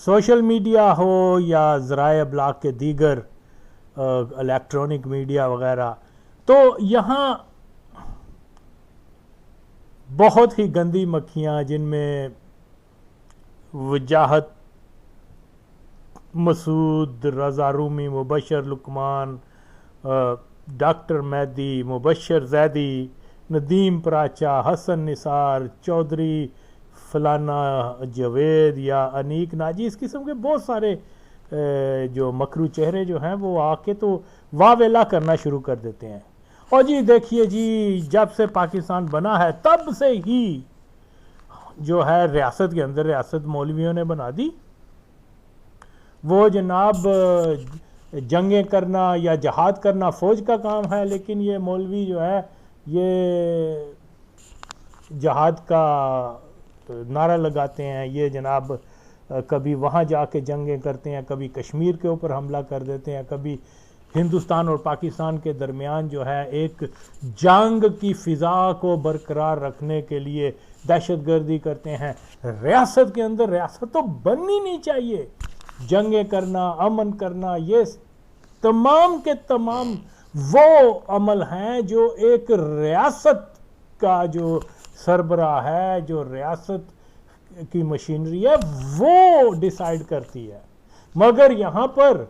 Social media ہو یا ذرائع ابلاغ کے دیگر الیکٹرانک میڈیا وغیرہ، تو یہاں بہت ہی گندی مکھیاں جن میں وجاہت مسعود، رضا رومی، مبشر لقمان، ڈاکٹر مہدی، مبشر زیدی، ندیم پراچا، حسن نثار، چودھری فلانا جاوید یا انیک ناجی، اس قسم کے بہت سارے جو مکرو چہرے جو ہیں وہ آ کے تو واہ ویلا کرنا شروع کر دیتے ہیں. اور جی دیکھیے جی، جب سے پاکستان بنا ہے تب سے ہی جو ہے ریاست کے اندر ریاست مولویوں نے بنا دی. وہ جناب جنگیں کرنا یا جہاد کرنا فوج کا کام ہے، لیکن یہ مولوی جو ہے یہ جہاد کا نعرہ لگاتے ہیں. یہ جناب کبھی وہاں جا کے جنگیں کرتے ہیں، کبھی کشمیر کے اوپر حملہ کر دیتے ہیں، کبھی ہندوستان اور پاکستان کے درمیان جو ہے ایک جنگ کی فضا کو برقرار رکھنے کے لیے دہشت گردی کرتے ہیں. ریاست کے اندر ریاست تو بننی نہیں چاہیے. جنگیں کرنا، امن کرنا، یہ تمام کے تمام وہ عمل ہیں جو ایک ریاست کا جو سربراہ ہے، جو ریاست کی مشینری ہے، وہ ڈیسائیڈ کرتی ہے. مگر یہاں پر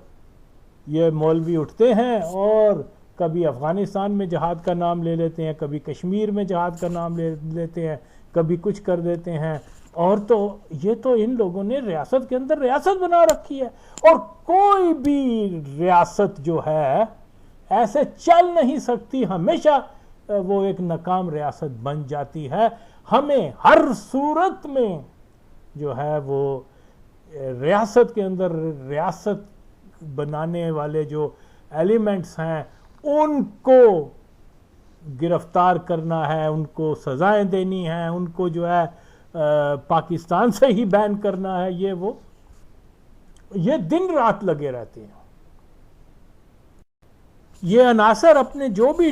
یہ مولوی اٹھتے ہیں اور کبھی افغانستان میں جہاد کا نام لے لیتے ہیں، کبھی کشمیر میں جہاد کا نام لے لیتے ہیں، کبھی کچھ کر دیتے ہیں. اور تو یہ تو ان لوگوں نے ریاست کے اندر ریاست بنا رکھی ہے، اور کوئی بھی ریاست جو ہے ایسے چل نہیں سکتی. ہمیشہ وہ ایک ناکام ریاست بن جاتی ہے. ہمیں ہر صورت میں جو ہے وہ ریاست کے اندر ریاست بنانے والے جو ایلیمنٹس ہیں ان کو گرفتار کرنا ہے، ان کو سزائیں دینی ہیں، ان کو جو ہے پاکستان سے ہی بین کرنا ہے. یہ دن رات لگے رہتے ہیں. یہ عناصر اپنے جو بھی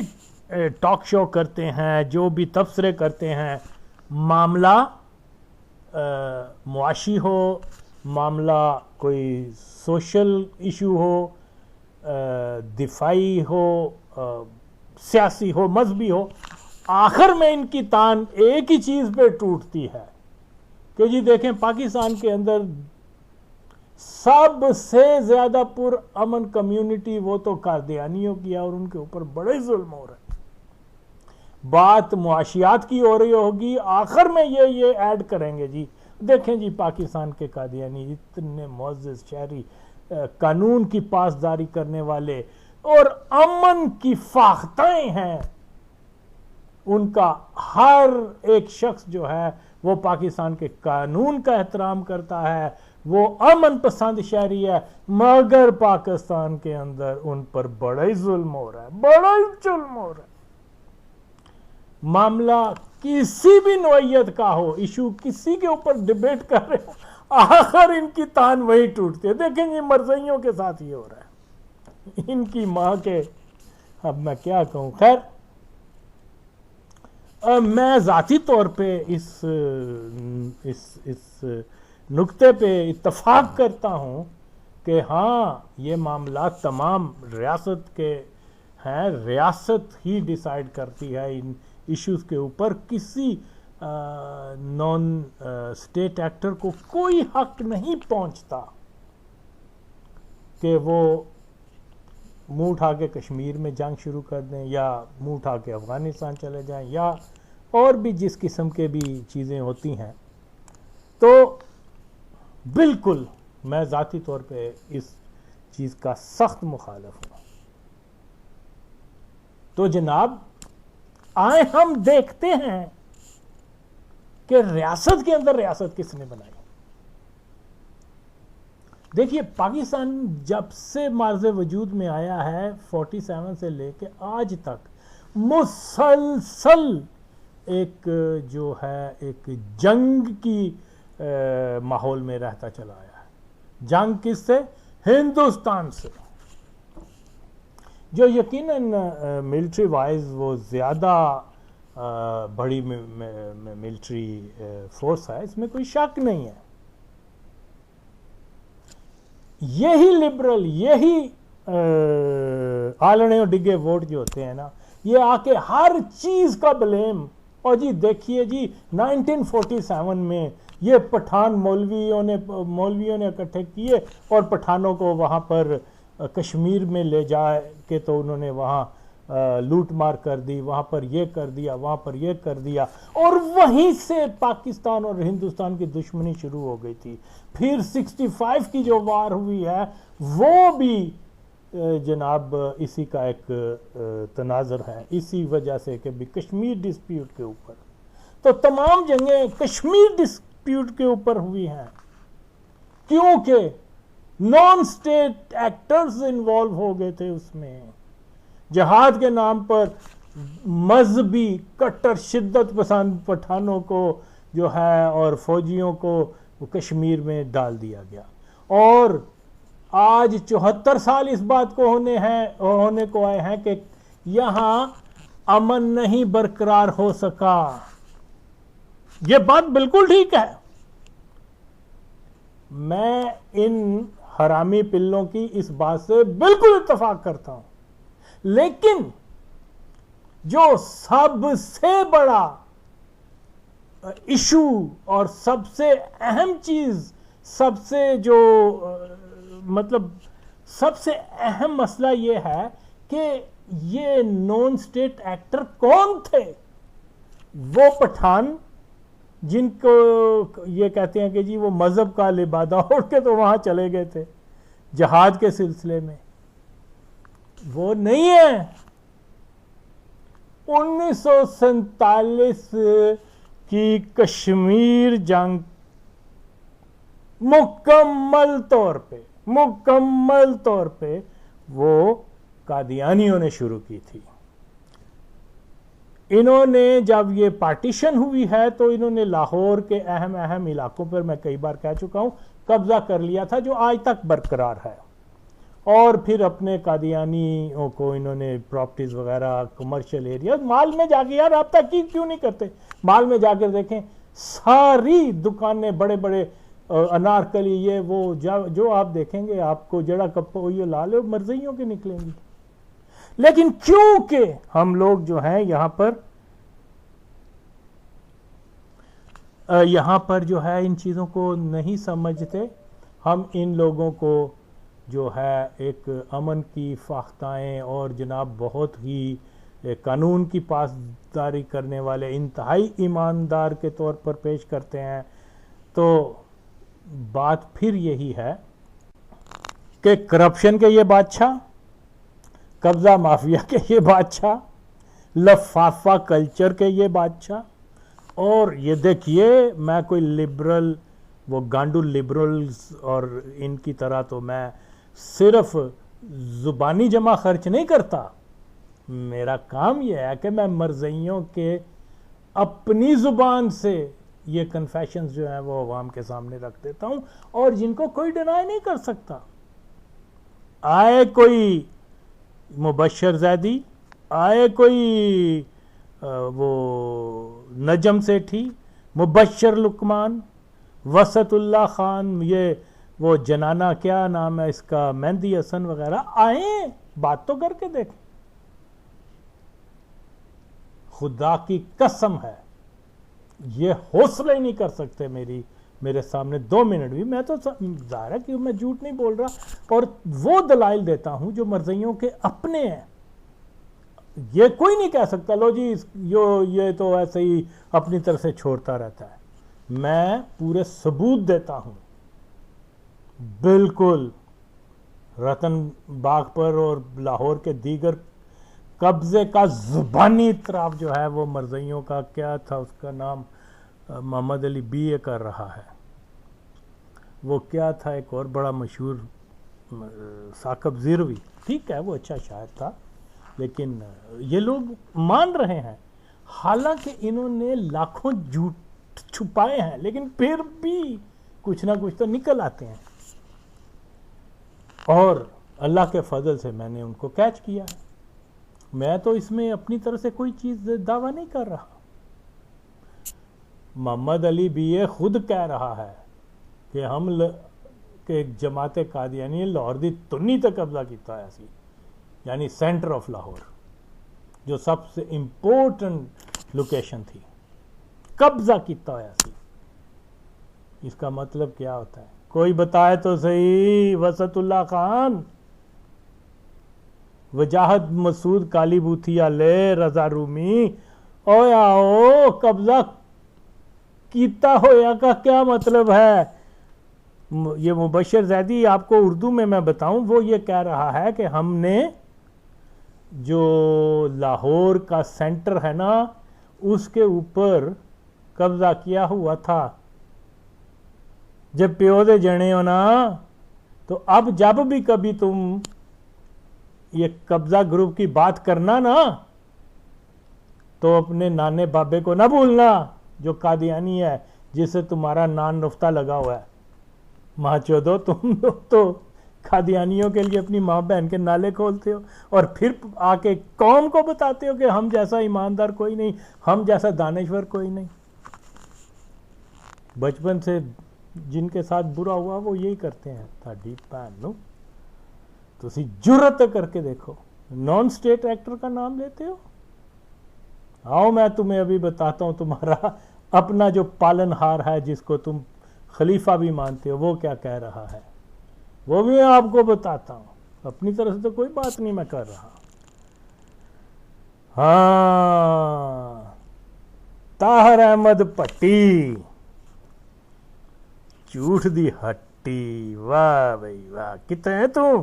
ٹاک شو کرتے ہیں، جو بھی تبصرے کرتے ہیں، معاملہ معاشی ہو، معاملہ کوئی سوشل ایشو ہو، دفاعی ہو، سیاسی ہو، مذہبی ہو، آخر میں ان کی تان ایک ہی چیز پہ ٹوٹتی ہے کہ جی دیکھیں پاکستان کے اندر سب سے زیادہ پر امن کمیونٹی وہ تو قادیانیوں کی ہے، اور ان کے اوپر بڑے ظلم ہو رہے ہیں. بات معاشیات کی ہو رہی ہوگی، آخر میں یہ ایڈ کریں گے جی دیکھیں جی پاکستان کے قادیانی اتنے معزز شہری، قانون کی پاسداری کرنے والے اور امن کی فاختیں ہیں. ان کا ہر ایک شخص جو ہے وہ پاکستان کے قانون کا احترام کرتا ہے، وہ امن پسند شہری ہے، مگر پاکستان کے اندر ان پر بڑا ہی ظلم ہو رہا ہے، بڑا ہی ظلم ہو رہا ہے. معاملہ کسی بھی نوعیت کا ہو، ایشو کسی کے اوپر ڈیبیٹ کر رہے ہو، آخر ان کی تان وہی ٹوٹتی ہے. دیکھیں جی مرزائیوں کے ساتھ یہ ہو رہا ہے، ان کی ماں کے، اب میں کیا کہوں. خیر میں ذاتی طور پہ اس نقطے پہ اتفاق کرتا ہوں کہ ہاں یہ معاملات تمام ریاست کے ہیں، ریاست ہی ڈیسائیڈ کرتی ہے ان ایشوز کے اوپر. کسی نان اسٹیٹ ایکٹر کو کوئی حق نہیں پہنچتا کہ وہ منہ اٹھا کے کشمیر میں جنگ شروع کر دیں، یا منہ اٹھا کے افغانستان چلے جائیں، یا اور بھی جس قسم کے بھی چیزیں ہوتی ہیں. تو بالکل میں ذاتی طور پہ اس چیز کا سخت مخالف ہوں. تو جناب آئے ہم دیکھتے ہیں کہ ریاست کے اندر ریاست کس نے بنائی. دیکھیے پاکستان جب سے مارز وجود میں آیا ہے 47 سے لے کے آج تک مسلسل ایک جو ہے ایک جنگ کی ماحول میں رہتا چلا آیا ہے. جنگ کس سے؟ ہندوستان سے، جو یقیناً ملٹری وائز وہ زیادہ بڑی ملٹری فورس ہے، اس میں کوئی شک نہیں ہے. یہی لبرل، یہی آلنے اور ڈگے ووٹ جو ہوتے ہیں نا، یہ آ کے ہر چیز کا بلیم. اور جی دیکھیے جی 1947 میں یہ پٹھان مولویوں نے اکٹھے کیے اور پٹھانوں کو وہاں پر کشمیر میں لے جا کے تو انہوں نے وہاں لوٹ مار کر دی، وہاں پر یہ کر دیا، وہاں پر یہ کر دیا، اور وہیں سے پاکستان اور ہندوستان کی دشمنی شروع ہو گئی تھی. پھر 65 کی جو وار ہوئی ہے وہ بھی جناب اسی کا ایک تناظر ہے، اسی وجہ سے کہ بھی کشمیر ڈسپیوٹ کے اوپر. تو تمام جنگیں کشمیر ڈسپیوٹ کے اوپر ہوئی ہیں کیونکہ نان سٹیٹ ایکٹرز انوالو ہو گئے تھے اس میں. جہاد کے نام پر مذہبی کٹر شدت پسند پٹھانوں کو جو ہے اور فوجیوں کو کشمیر میں ڈال دیا گیا. اور آج 74 سال اس بات کو ہونے کو آئے ہیں کہ یہاں امن نہیں برقرار ہو سکا. یہ بات بالکل ٹھیک ہے. میں ان حرامی پلوں کی اس بات سے بالکل اتفاق کرتا ہوں، لیکن جو سب سے بڑا ایشو اور سب سے اہم چیز، سب سے جو مطلب سب سے اہم مسئلہ یہ ہے کہ یہ نان سٹیٹ ایکٹر کون تھے؟ وہ پٹھان جن کو یہ کہتے ہیں کہ جی وہ مذہب کا لبادہ اوڑھ کے تو وہاں چلے گئے تھے جہاد کے سلسلے میں. وہ نہیں ہے. 1947 کی کشمیر جنگ مکمل طور پہ وہ قادیانیوں نے شروع کی تھی. انہوں نے جب یہ پارٹیشن ہوئی ہے تو انہوں نے لاہور کے اہم علاقوں پر، میں کئی بار کہہ چکا ہوں، قبضہ کر لیا تھا جو آج تک برقرار ہے. اور پھر اپنے قادیانیوں کو انہوں نے پراپرٹیز وغیرہ، کمرشل ایریاز، مال میں جا کے، یار آپ تحقیق کیوں نہیں کرتے؟ مال میں جا کر دیکھیں ساری دکانیں، بڑے بڑے انارکلی، یہ وہ جو آپ دیکھیں گے آپ کو جڑا کپو یہ لال مرزیوں کے نکلیں گی. لیکن کیونکہ ہم لوگ جو ہیں یہاں پر جو ہے ان چیزوں کو نہیں سمجھتے، ہم ان لوگوں کو جو ہے ایک امن کی فاختائیں اور جناب بہت ہی قانون کی پاسداری کرنے والے انتہائی ایماندار کے طور پر پیش کرتے ہیں. تو بات پھر یہی ہے کہ کرپشن کے یہ بادشاہ، قبضہ مافیا کے یہ بادشاہ، لفافہ کلچر کے یہ بادشاہ. اور یہ دیکھیے میں کوئی لبرل، وہ گانڈو لبرلز اور ان کی طرح تو میں صرف زبانی جمع خرچ نہیں کرتا. میرا کام یہ ہے کہ میں مرزیوں کے اپنی زبان سے یہ کنفیشنز جو ہیں وہ عوام کے سامنے رکھ دیتا ہوں، اور جن کو کوئی ڈینائی نہیں کر سکتا. آئے کوئی مبشر زیدی، آئے کوئی وہ نجم سیٹھی، مبشر لکمان، وسط اللہ خان، یہ وہ جنانہ کیا نام ہے اس کا، مہندی حسن وغیرہ، آئیں بات تو کر کے دیکھیں. خدا کی قسم ہے یہ حوصلہ ہی نہیں کر سکتے میرے سامنے 2 منٹ بھی. میں تو ظاہر ہے کہ میں جھوٹ نہیں بول رہا، اور وہ دلائل دیتا ہوں جو مرزیوں کے اپنے ہیں. یہ کوئی نہیں کہہ سکتا لو جی یہ تو ایسے ہی اپنی طرف سے چھوڑتا رہتا ہے. میں پورے ثبوت دیتا ہوں. بالکل رتن باغ پر اور لاہور کے دیگر قبضے کا زبانی اطراف جو ہے وہ مرزیوں کا، کیا تھا اس کا نام، محمد علی بی اے کر رہا ہے. وہ کیا تھا ایک اور بڑا مشہور، ثاقب زیروی، ٹھیک ہے وہ اچھا شاعر تھا، لیکن یہ لوگ مان رہے ہیں. حالانکہ انہوں نے لاکھوں جھوٹ چھپائے ہیں لیکن پھر بھی کچھ نہ کچھ تو نکل آتے ہیں. اور اللہ کے فضل سے میں نے ان کو کیچ کیا ہے. میں تو اس میں اپنی طرف سے کوئی چیز دعویٰ نہیں کر رہا. محمد علی بی اے خود کہہ رہا ہے کہ جماعت قادیانی لاہور دی تنی تے قبضہ کیتا ہوا سی، یعنی سینٹر آف لاہور جو سب سے امپورٹنٹ لوکیشن تھی، قبضہ کیتا ہوا سی۔ اس کا مطلب کیا ہوتا ہے؟ کوئی بتائے تو صحیح۔ وسط اللہ خان، وجاہت مسعود کالی بوتھی والے، رضا رومی، اویا او قبضہ کیتا ہویا کا کیا مطلب ہے؟ یہ مبشر زیدی آپ کو اردو میں بتاؤں، وہ یہ کہہ رہا ہے کہ ہم نے جو لاہور کا سینٹر ہے نا اس کے اوپر قبضہ کیا ہوا تھا۔ جب پیو دے جنے ہو نا تو اب جب بھی کبھی تم یہ قبضہ گروپ کی بات کرنا نا تو اپنے نانے بابے کو نہ بھولنا جو قادیانی ہے، جس سے تمہارا نان نفتہ لگا ہوا ہے۔ ماں چودو، تم لوگ تو قادیانیوں کے لیے اپنی ماں بہن کے نالے کھولتے ہو اور پھر آ کے قوم کو بتاتے ہو کہ ہم جیسا ایماندار کوئی نہیں، ہم جیسا دانشور کوئی نہیں۔ بچپن سے جن کے ساتھ برا ہوا وہ یہی کرتے ہیں۔ تھاڈی بھن نو تسی جرت کر کے دیکھو، نان سٹیٹ ایکٹر کا نام لیتے ہو۔ آؤ میں تمہیں ابھی بتاتا ہوں تمہارا اپنا جو پالن ہار ہے جس کو تم خلیفہ بھی مانتے ہو وہ کیا کہہ رہا ہے، وہ بھی میں آپ کو بتاتا ہوں۔ اپنی طرف سے تو کوئی بات نہیں میں کر رہا۔ ہاں، طاہر احمد پٹی، جھوٹ دی ہٹی، واہ بھائی واہ، کتنے ہیں تم؟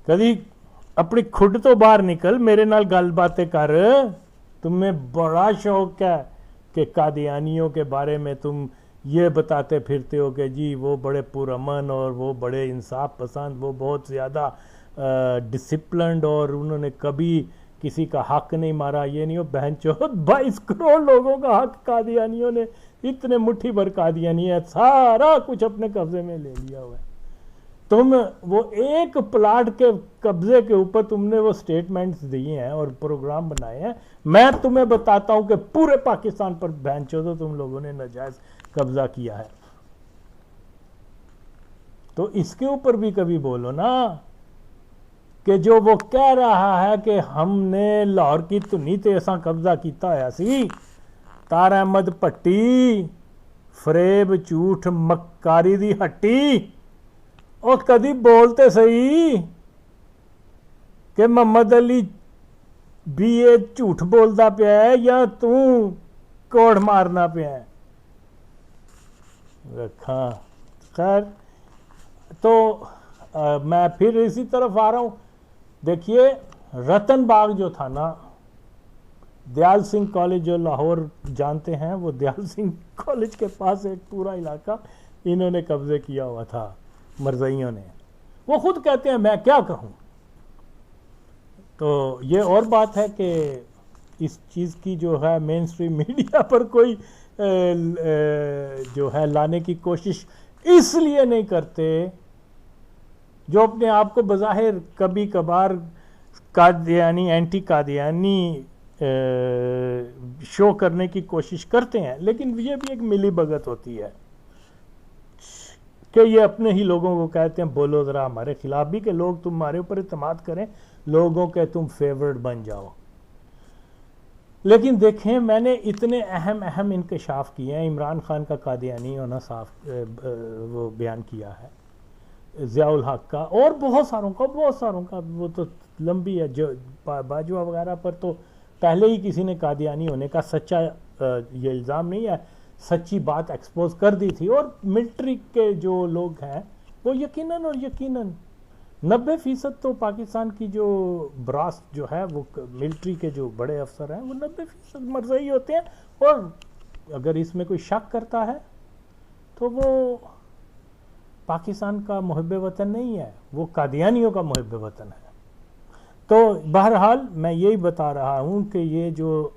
کدی اپنی کھڈ تو باہر نکل، میرے نال گل باتیں کر۔ تمہیں بڑا شوق ہے کہ قادیانیوں کے بارے میں تم یہ بتاتے پھرتے ہو کہ جی وہ بڑے پرامن اور وہ بڑے انصاف پسند، وہ بہت زیادہ ڈسپلنڈ اور انہوں نے کبھی کسی کا حق نہیں مارا۔ یہ نہیں ہو بہن چود، 22 کروڑ لوگوں کا حق قادیانیوں نے، اتنے مٹھی بھر قادیانی ہے، سارا کچھ اپنے قبضے میں لے لیا ہوا ہے۔ تم وہ ایک پلاٹ کے قبضے کے اوپر تم نے وہ سٹیٹمنٹس دیے ہیں اور پروگرام بنائے ہیں۔ میں تمہیں بتاتا ہوں کہ پورے پاکستان پر بہن چودو تم لوگوں نے ناجائز قبضہ کیا ہے۔ تو اس کے اوپر بھی کبھی بولو نا کہ جو وہ کہہ رہا ہے کہ ہم نے لاہور کی تنی تے اساں قبضہ کیتا ہوا سی۔ طاہر احمد پٹی، فریب جھوٹ مکاری دی ہٹی، اور کدی بولتے صحیح کہ محمد علی بھی یہ جھوٹ بولتا پیا ہے یا تم کوڑ مارنا پیا ہے؟ رکھا خیر، تو میں پھر اسی طرف آ رہا ہوں۔ دیکھیے رتن باغ جو تھا نا، دیال سنگھ کالج جو لاہور جانتے ہیں، وہ دیال سنگھ کالج کے پاس ایک پورا علاقہ انہوں نے قبضے کیا ہوا تھا مرزائیوں نے۔ وہ خود کہتے ہیں میں کیا کہوں۔ تو یہ اور بات ہے کہ اس چیز کی جو ہے مین سٹریم میڈیا پر کوئی جو ہے لانے کی کوشش اس لیے نہیں کرتے، جو اپنے آپ کو بظاہر کبھی کبھار قادیانی، اینٹی قادیانی شو کرنے کی کوشش کرتے ہیں، لیکن یہ بھی ایک ملی بھگت ہوتی ہے کہ یہ اپنے ہی لوگوں کو کہتے ہیں بولو ذرا ہمارے خلاف بھی، کہ لوگ تمہارے اوپر اعتماد کریں، لوگوں کے تم فیورٹ بن جاؤ۔ لیکن دیکھیں میں نے اتنے اہم انکشاف کیے ہیں۔ عمران خان کا قادیانی ہونا صاف وہ بیان کیا ہے، ضیاء الحق کا، اور بہت ساروں کا وہ تو لمبی ہے، جو باجوہ وغیرہ پر تو پہلے ہی کسی نے قادیانی ہونے کا سچا یہ الزام نہیں ہے، سچی بات ایکسپوز کر دی تھی۔ اور ملٹری کے جو لوگ ہیں وہ یقیناً 90% تو پاکستان کی جو براس جو ہے وہ ملٹری کے جو بڑے افسر ہیں وہ 90% مرزائی ہوتے ہیں، اور اگر اس میں کوئی شک کرتا ہے تو وہ پاکستان کا محب وطن نہیں ہے، وہ قادیانیوں کا محب وطن ہے۔ تو بہرحال میں یہی بتا رہا ہوں کہ یہ جو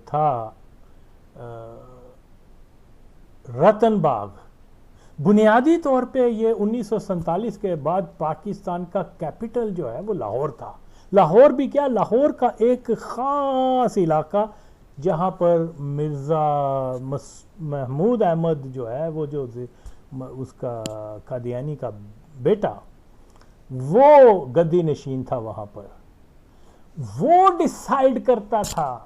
تھا رتن باغ، بنیادی طور پہ یہ 1947 کے بعد پاکستان کا کیپٹل جو ہے وہ لاہور تھا۔ لاہور بھی کیا، لاہور کا ایک خاص علاقہ جہاں پر مرزا محمود احمد جو ہے وہ جو اس کا قادیانی کا بیٹا وہ گدی نشین تھا، وہاں پر وہ ڈیسائیڈ کرتا تھا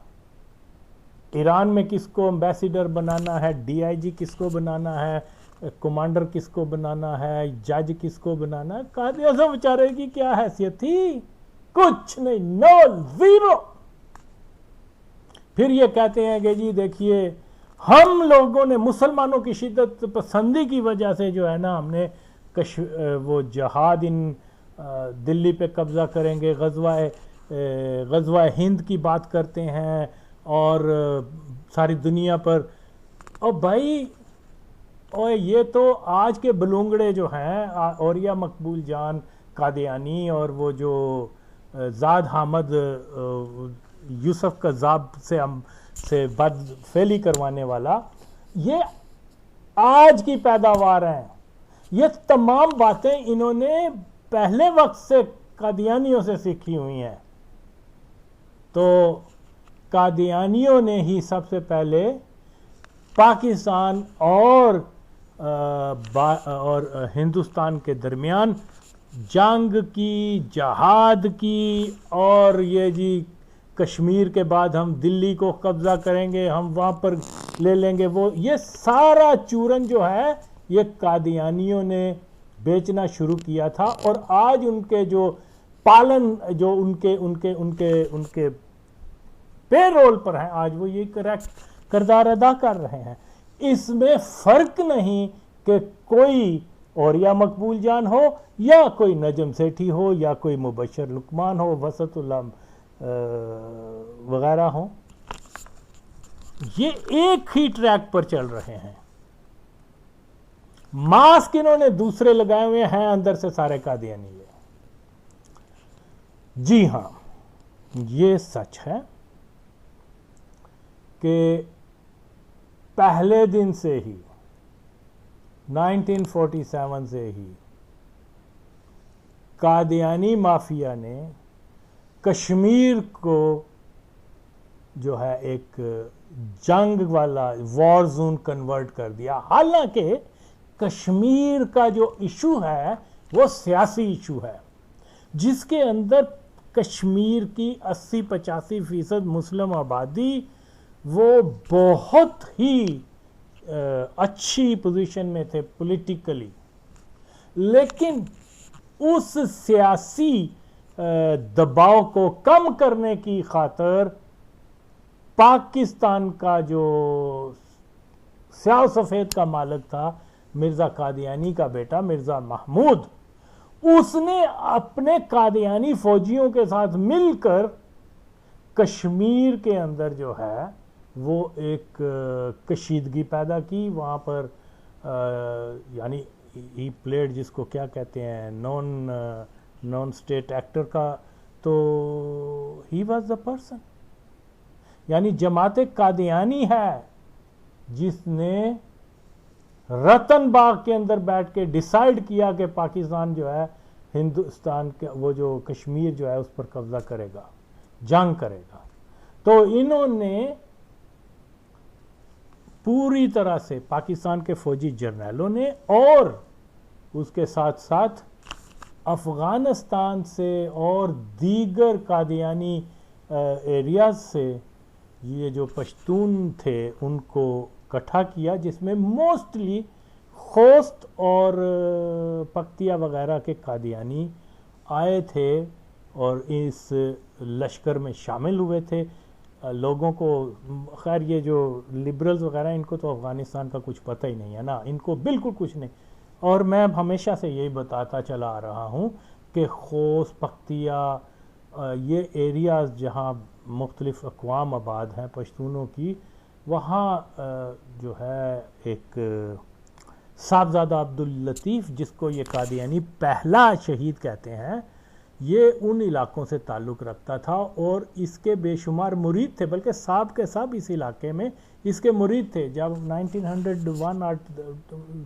ایران میں کس کو امبیسیڈر بنانا ہے، ڈی آئی جی کس کو بنانا ہے، کمانڈر کس کو بنانا ہے، جج کس کو بنانا ہے۔ قائد اعظم بیچارے کی کیا حیثیت تھی؟ کچھ نہیں، نول، زیرو۔ پھر یہ کہتے ہیں کہ جی دیکھیے ہم لوگوں نے مسلمانوں کی شدت پسندی کی وجہ سے جو ہے نا ہم نے وہ جہاد ان دلی پہ قبضہ کریں گے، غزوہ ہند کی بات کرتے ہیں اور ساری دنیا پر۔ اور بھائی یہ تو آج کے بلونگڑے جو ہیں اوریا مقبول جان قادیانی اور وہ جو زاد حامد یوسف قذاب سے بد فعلی کروانے والا، یہ آج کی پیداوار ہیں۔ یہ تمام باتیں انہوں نے پہلے وقت سے قادیانیوں سے سیکھی ہوئی ہیں۔ تو قادیانیوں نے ہی سب سے پہلے پاکستان اور ہندوستان کے درمیان جنگ کی، جہاد کی، اور یہ جی کشمیر کے بعد ہم دلی کو قبضہ کریں گے، ہم وہاں پر لے لیں گے، وہ یہ سارا چورن جو ہے یہ قادیانیوں نے بیچنا شروع کیا تھا۔ اور آج ان کے جو پالن جو ان کے پے رول پر ہیں، آج وہ یہ کریکٹ کردار ادا کر رہے ہیں۔ اس میں فرق نہیں کہ کوئی اوریا مقبول جان ہو یا کوئی نجم سیٹھی ہو یا کوئی مبشر لقمان ہو، وسط اللہ وغیرہ ہوں، یہ ایک ہی ٹریک پر چل رہے ہیں۔ ماسک انہوں نے دوسرے لگائے ہوئے ہیں، اندر سے سارے قادیانی ہے۔ جی ہاں، یہ سچ ہے کہ پہلے دن سے ہی 1947 سے ہی قادیانی مافیا نے کشمیر کو جو ہے ایک جنگ والا وار زون کنورٹ کر دیا۔ حالانکہ کشمیر کا جو ایشو ہے وہ سیاسی ایشو ہے، جس کے اندر کشمیر کی 80-85% مسلم آبادی وہ بہت ہی اچھی پوزیشن میں تھے پولیٹیکلی، لیکن اس سیاسی دباؤ کو کم کرنے کی خاطر پاکستان کا جو سیاہ و سفید کا مالک تھا، مرزا قادیانی کا بیٹا مرزا محمود، اس نے اپنے قادیانی فوجیوں کے ساتھ مل کر کشمیر کے اندر جو ہے وہ ایک کشیدگی پیدا کی۔ وہاں پر یعنی ہی پلیڈ، جس کو کیا کہتے ہیں، نان اسٹیٹ ایکٹر کا، تو ہی واز دا پرسن، یعنی جماعت قادیانی ہے جس نے رتن باغ کے اندر بیٹھ کے ڈیسائیڈ کیا کہ پاکستان جو ہے ہندوستان کے وہ جو کشمیر جو ہے اس پر قبضہ کرے گا، جنگ کرے گا۔ تو انہوں نے پوری طرح سے پاکستان کے فوجی جرنیلوں نے اور اس کے ساتھ ساتھ افغانستان سے اور دیگر قادیانی ایریاز سے یہ جو پشتون تھے ان کو اکٹھا کیا، جس میں موسٹلی خوست اور پکتیا وغیرہ کے قادیانی آئے تھے اور اس لشکر میں شامل ہوئے تھے۔ لوگوں کو خیر یہ جو لبرلز وغیرہ ان کو تو افغانستان کا کچھ پتہ ہی نہیں ہے نا، ان کو بالکل کچھ نہیں۔ اور میں ہمیشہ سے یہی بتاتا چلا آ رہا ہوں کہ خوست، پکتیا، یہ ایریاز جہاں مختلف اقوام آباد ہیں پشتونوں کی، وہاں جو ہے ایک صاحبزادہ عبداللطیف، جس کو یہ قادیانی پہلا شہید کہتے ہیں، یہ ان علاقوں سے تعلق رکھتا تھا اور اس کے بے شمار مرید تھے، بلکہ صاحب کے صاحب اس علاقے میں اس کے مرید تھے۔ جب 1901 اور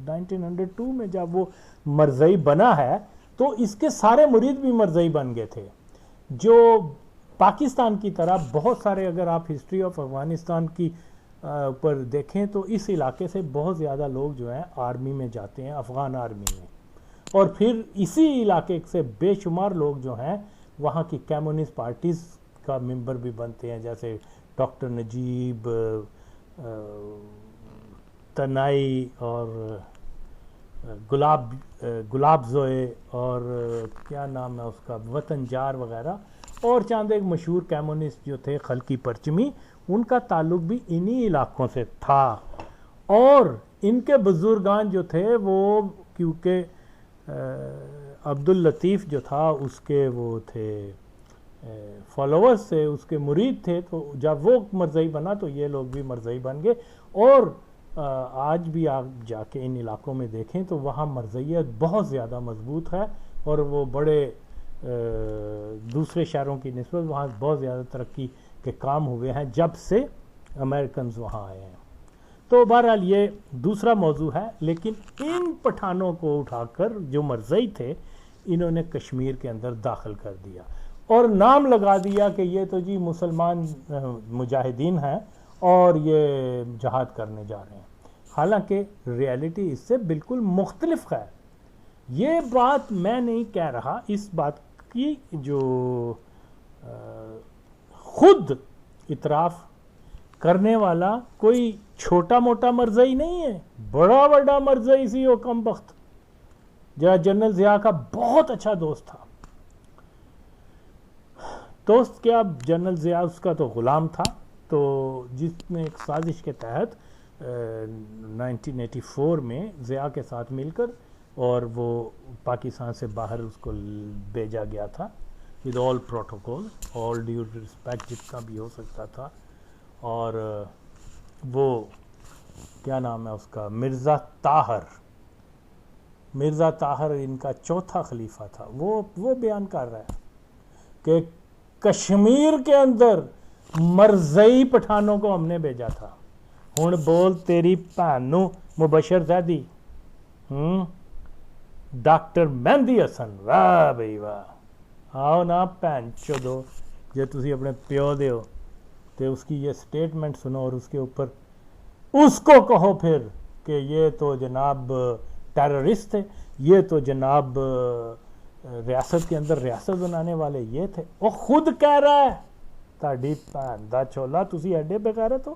1902 میں جب وہ مرزائی بنا ہے تو اس کے سارے مرید بھی مرزائی بن گئے تھے۔ جو پاکستان کی طرح بہت سارے، اگر آپ ہسٹری آف افغانستان کی پر دیکھیں تو اس علاقے سے بہت زیادہ لوگ جو ہیں آرمی میں جاتے ہیں، افغان آرمی میں، اور پھر اسی علاقے سے بے شمار لوگ جو ہیں وہاں کی کمیونسٹ پارٹیز کا ممبر بھی بنتے ہیں، جیسے ڈاکٹر نجیب، تنائی اور گلاب زوئے اور کیا نام ہے اس کا، وطن جار وغیرہ، اور چاند ایک مشہور کمیونسٹ جو تھے خلقی پرچمی، ان کا تعلق بھی انہی علاقوں سے تھا. اور ان کے بزرگان جو تھے وہ، کیونکہ عبداللطیف جو تھا اس کے وہ تھے فالوورز تھے، اس کے مرید تھے، تو جب وہ مرزائی بنا تو یہ لوگ بھی مرزائی بن گئے. اور آج بھی آپ جا کے ان علاقوں میں دیکھیں تو وہاں مرزائیت بہت زیادہ مضبوط ہے، اور وہ بڑے دوسرے شہروں کی نسبت وہاں بہت زیادہ ترقی کے کام ہوئے ہیں جب سے امریکنز وہاں آئے ہیں. تو بہرحال یہ دوسرا موضوع ہے. لیکن ان پٹھانوں کو اٹھا کر جو مرزائی تھے انہوں نے کشمیر کے اندر داخل کر دیا اور نام لگا دیا کہ یہ تو جی مسلمان مجاہدین ہیں اور یہ جہاد کرنے جا رہے ہیں. حالانکہ ریالٹی اس سے بالکل مختلف ہے. یہ بات میں نہیں کہہ رہا، اس بات کی جو خود اعتراف کرنے والا کوئی چھوٹا موٹا مرزائی نہیں ہے، بڑا بڑا مرزائی سی وہ کم بخت، جنرل ضیاء کا بہت اچھا دوست تھا. دوست کیا، جنرل ضیاء اس کا تو غلام تھا. تو جس نے ایک سازش کے تحت 1984 میں ضیاء کے ساتھ مل کر اور وہ پاکستان سے باہر اس کو بھیجا گیا تھا with all protocol, all due respect جتنا بھی ہو سکتا تھا. اور وہ کیا نام ہے اس کا، مرزا طاہر ان کا چوتھا خلیفہ تھا. وہ بیان کر رہا ہے کہ کشمیر کے اندر مرزائی پٹھانوں کو ہم نے بھیجا تھا. ہن بول تیری بھن نو مبشر زیدی، ڈاکٹر مہندی حسن، واہ بھائی واہ. آؤ نا بھن چودو، جے تسی اپنے پیو دے ہو تو اس کی یہ سٹیٹمنٹ سنو اور اس کے اوپر اس کو کہو پھر کہ یہ تو جناب ٹیررسٹ تھے، یہ تو جناب ریاست کے اندر ریاست بنانے والے یہ تھے. وہ خود کہہ رہا ہے تہاڈی بھن دا چھولا، تسی ایڈے بغیرت ہو.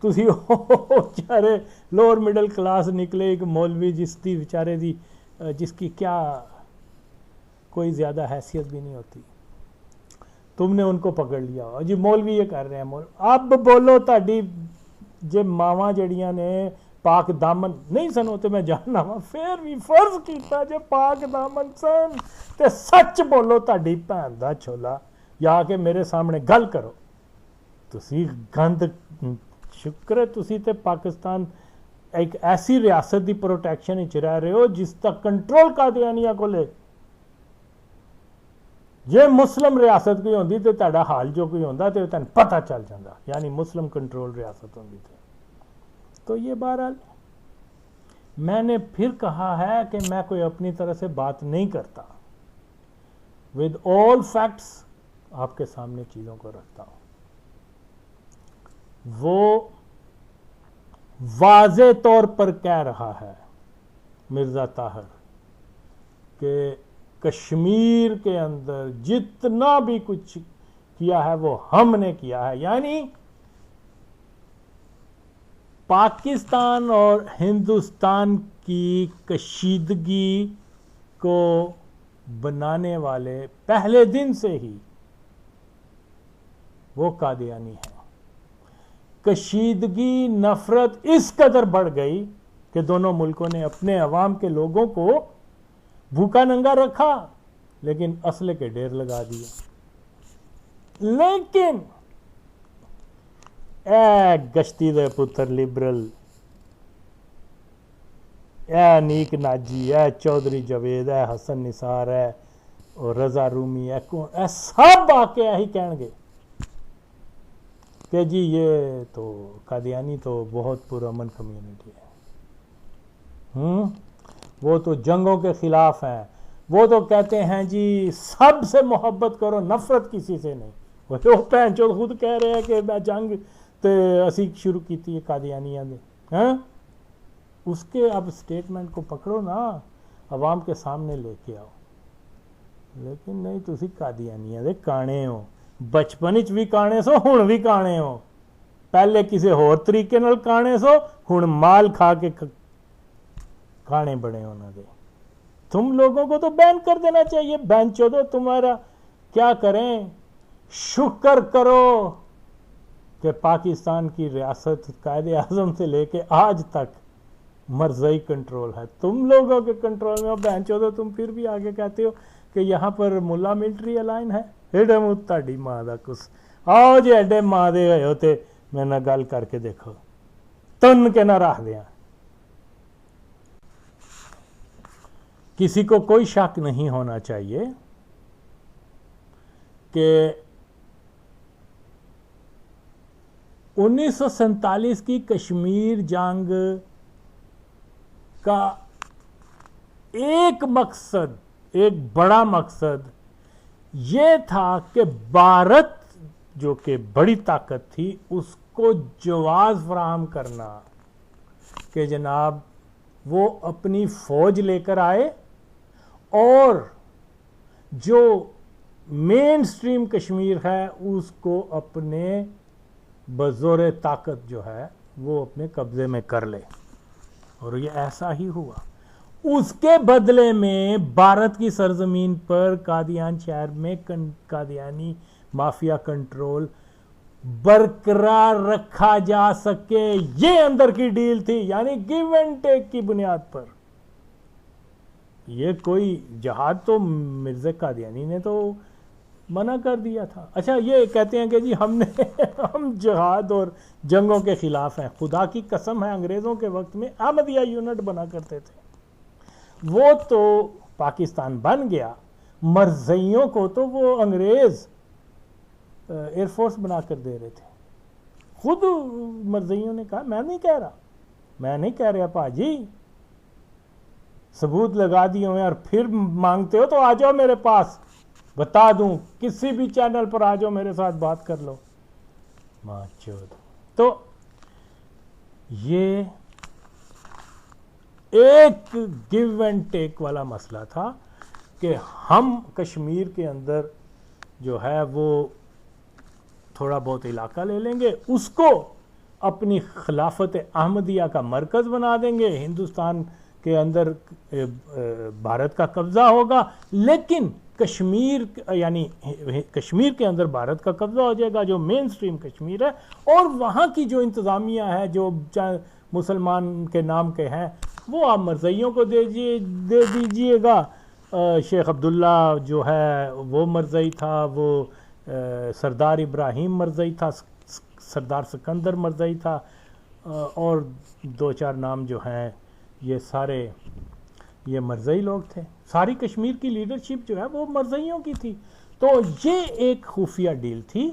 تسی بیچارے لوور مڈل کلاس نکلے، ایک مولوی جس دی بیچارے دی جس کی کیا کوئی زیادہ حیثیت بھی نہیں ہوتی، تم نے ان کو پکڑ لیا. جی مولوی یہ کر رہے ہیں، اب بولو تہاڈی جے ماواں جڑیاں نے پاک دامن نہیں سن تے میں جاننا وا، پھر بھی فرض کیتا جے پاک دامن سن تے سچ بولو تہاڈی بھن دا چھولا، یا کہ میرے سامنے گل کرو. تسی گند، شکر ہے تسی تے پاکستان ایک ایسی ریاست دی پروٹیکشن وچ رہ رہے ہو جس کا کنٹرول قادیانیہ کو لے. جے مسلم ریاست کوئی ہوندی تو تہاڈا حال جو کوئی ہوندا تو تینوں پتہ چل جاندا، یعنی مسلم کنٹرول ریاست ہوندی تو یہ. بہرحال میں نے پھر کہا ہے کہ میں کوئی اپنی طرح سے بات نہیں کرتا، ود آل فیکٹس آپ کے سامنے چیزوں کو رکھتا ہوں. وہ واضح طور پر کہہ رہا ہے مرزا طاہر کہ کشمیر کے اندر جتنا بھی کچھ کیا ہے وہ ہم نے کیا ہے. یعنی پاکستان اور ہندوستان کی کشیدگی کو بنانے والے پہلے دن سے ہی وہ قادیانی ہیں. کشیدگی، نفرت اس قدر بڑھ گئی کہ دونوں ملکوں نے اپنے عوام کے لوگوں کو بھوکا ننگا رکھا لیکن اسلحے کے ڈھیر لگا دیے. لیکن اے گشتی دے پتر لبرل، اے نیک ناجی، اے چودھری جاوید، اے حسن نثار، اے اور رضا رومی، اے سب آ کے یہی کہیں گے کہ جی یہ تو قادیانی تو بہت پرامن کمیونٹی ہے، وہ تو جنگوں کے خلاف ہیں، وہ تو کہتے ہیں جی سب سے محبت کرو، نفرت کسی سے نہیں. وہ پہن چود خود کہہ رہے ہیں کہ میں جنگ تے اسی شروع کی تھی قادیانیہ نے. ہاں اس کے اب سٹیٹمنٹ کو پکڑو نا، عوام کے سامنے لے کے آؤ. لیکن نہیں، تسی قادیانیہ دے کانے ہو، بچپن وچ بھی کانے سو، ہن بھی کانے ہو. پہلے کسی ہور طریقے نال کانے سو، ہن مال کھا کے کھانے بڑے ہونا دے. تم لوگوں کو تو بین کر دینا چاہیے. بین چودو تمہارا کیا کریں، شکر کرو کہ پاکستان کی ریاست قائد اعظم سے لے کے آج تک مرزائی کنٹرول ہے. تم لوگوں کے کنٹرول میں ہو. بہن چودو تم پھر بھی آگے کہتے ہو کہ یہاں پر ملا ملٹری الائن ہے. ایڈے منہ تاڑی ماں دا کس آؤ جی ایڈے ماں دے ہوئے ہوتے میں نہ گل کر کے دیکھو تن کے نہ رکھ دیا. کسی کو کوئی شک نہیں ہونا چاہیے کہ 1947 کی کشمیر جنگ کا ایک مقصد، ایک بڑا مقصد یہ تھا کہ بھارت جو کہ بڑی طاقت تھی اس کو جواز فراہم کرنا کہ جناب وہ اپنی فوج لے کر آئے اور جو مین سٹریم کشمیر ہے اس کو اپنے بزور طاقت جو ہے وہ اپنے قبضے میں کر لے. اور یہ ایسا ہی ہوا. اس کے بدلے میں بھارت کی سرزمین پر قادیان شہر میں قادیانی مافیا کنٹرول برقرار رکھا جا سکے، یہ اندر کی ڈیل تھی. یعنی گیو اینڈ ٹیک کی بنیاد پر. یہ کوئی جہاد تو مرزا قادیانی نے تو منع کر دیا تھا. اچھا یہ کہتے ہیں کہ جی ہم جہاد اور جنگوں کے خلاف ہیں. خدا کی قسم ہے انگریزوں کے وقت میں احمدیہ یونٹ بنا کرتے تھے. وہ تو پاکستان بن گیا، مرزائیوں کو تو وہ انگریز ایئر فورس بنا کر دے رہے تھے. خود مرزائیوں نے کہا میں نہیں کہہ رہا پاجی، ثبوت لگا دیے ہوئے اور پھر مانگتے ہو تو آ جاؤ میرے پاس، بتا دوں کسی بھی چینل پر آ جاؤ میرے ساتھ بات کر لو. ماں چود. تو یہ ایک گیو اینڈ ٹیک والا مسئلہ تھا کہ ہم کشمیر کے اندر جو ہے وہ تھوڑا بہت علاقہ لے لیں گے، اس کو اپنی خلافت احمدیہ کا مرکز بنا دیں گے، ہندوستان کے اندر بھارت کا قبضہ ہوگا، لیکن کشمیر یعنی کشمیر کے اندر بھارت کا قبضہ ہو جائے گا جو مین سٹریم کشمیر ہے، اور وہاں کی جو انتظامیہ ہے جو مسلمان کے نام کے ہیں وہ آپ مرزائیوں کو دے دیجئے گا. شیخ عبداللہ جو ہے وہ مرزائی تھا، وہ سردار ابراہیم مرزائی تھا، سردار سکندر مرزائی تھا، اور دو چار نام جو ہیں یہ سارے یہ مرزائی لوگ تھے. ساری کشمیر کی لیڈرشپ جو ہے وہ مرزائیوں کی تھی. تو یہ ایک خفیہ ڈیل تھی،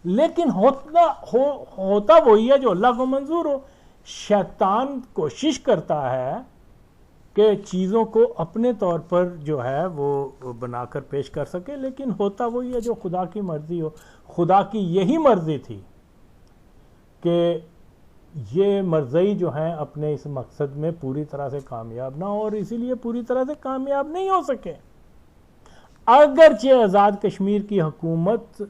لیکن ہوتا وہی ہے جو اللہ کو منظور ہو. شیطان کوشش کرتا ہے کہ چیزوں کو اپنے طور پر جو ہے وہ بنا کر پیش کر سکے، لیکن ہوتا وہی ہے جو خدا کی مرضی ہو. خدا کی یہی مرضی تھی کہ یہ مرزائی جو ہیں اپنے اس مقصد میں پوری طرح سے کامیاب نہ ہو، اور اسی لیے پوری طرح سے کامیاب نہیں ہو سکے. اگرچہ آزاد کشمیر کی حکومت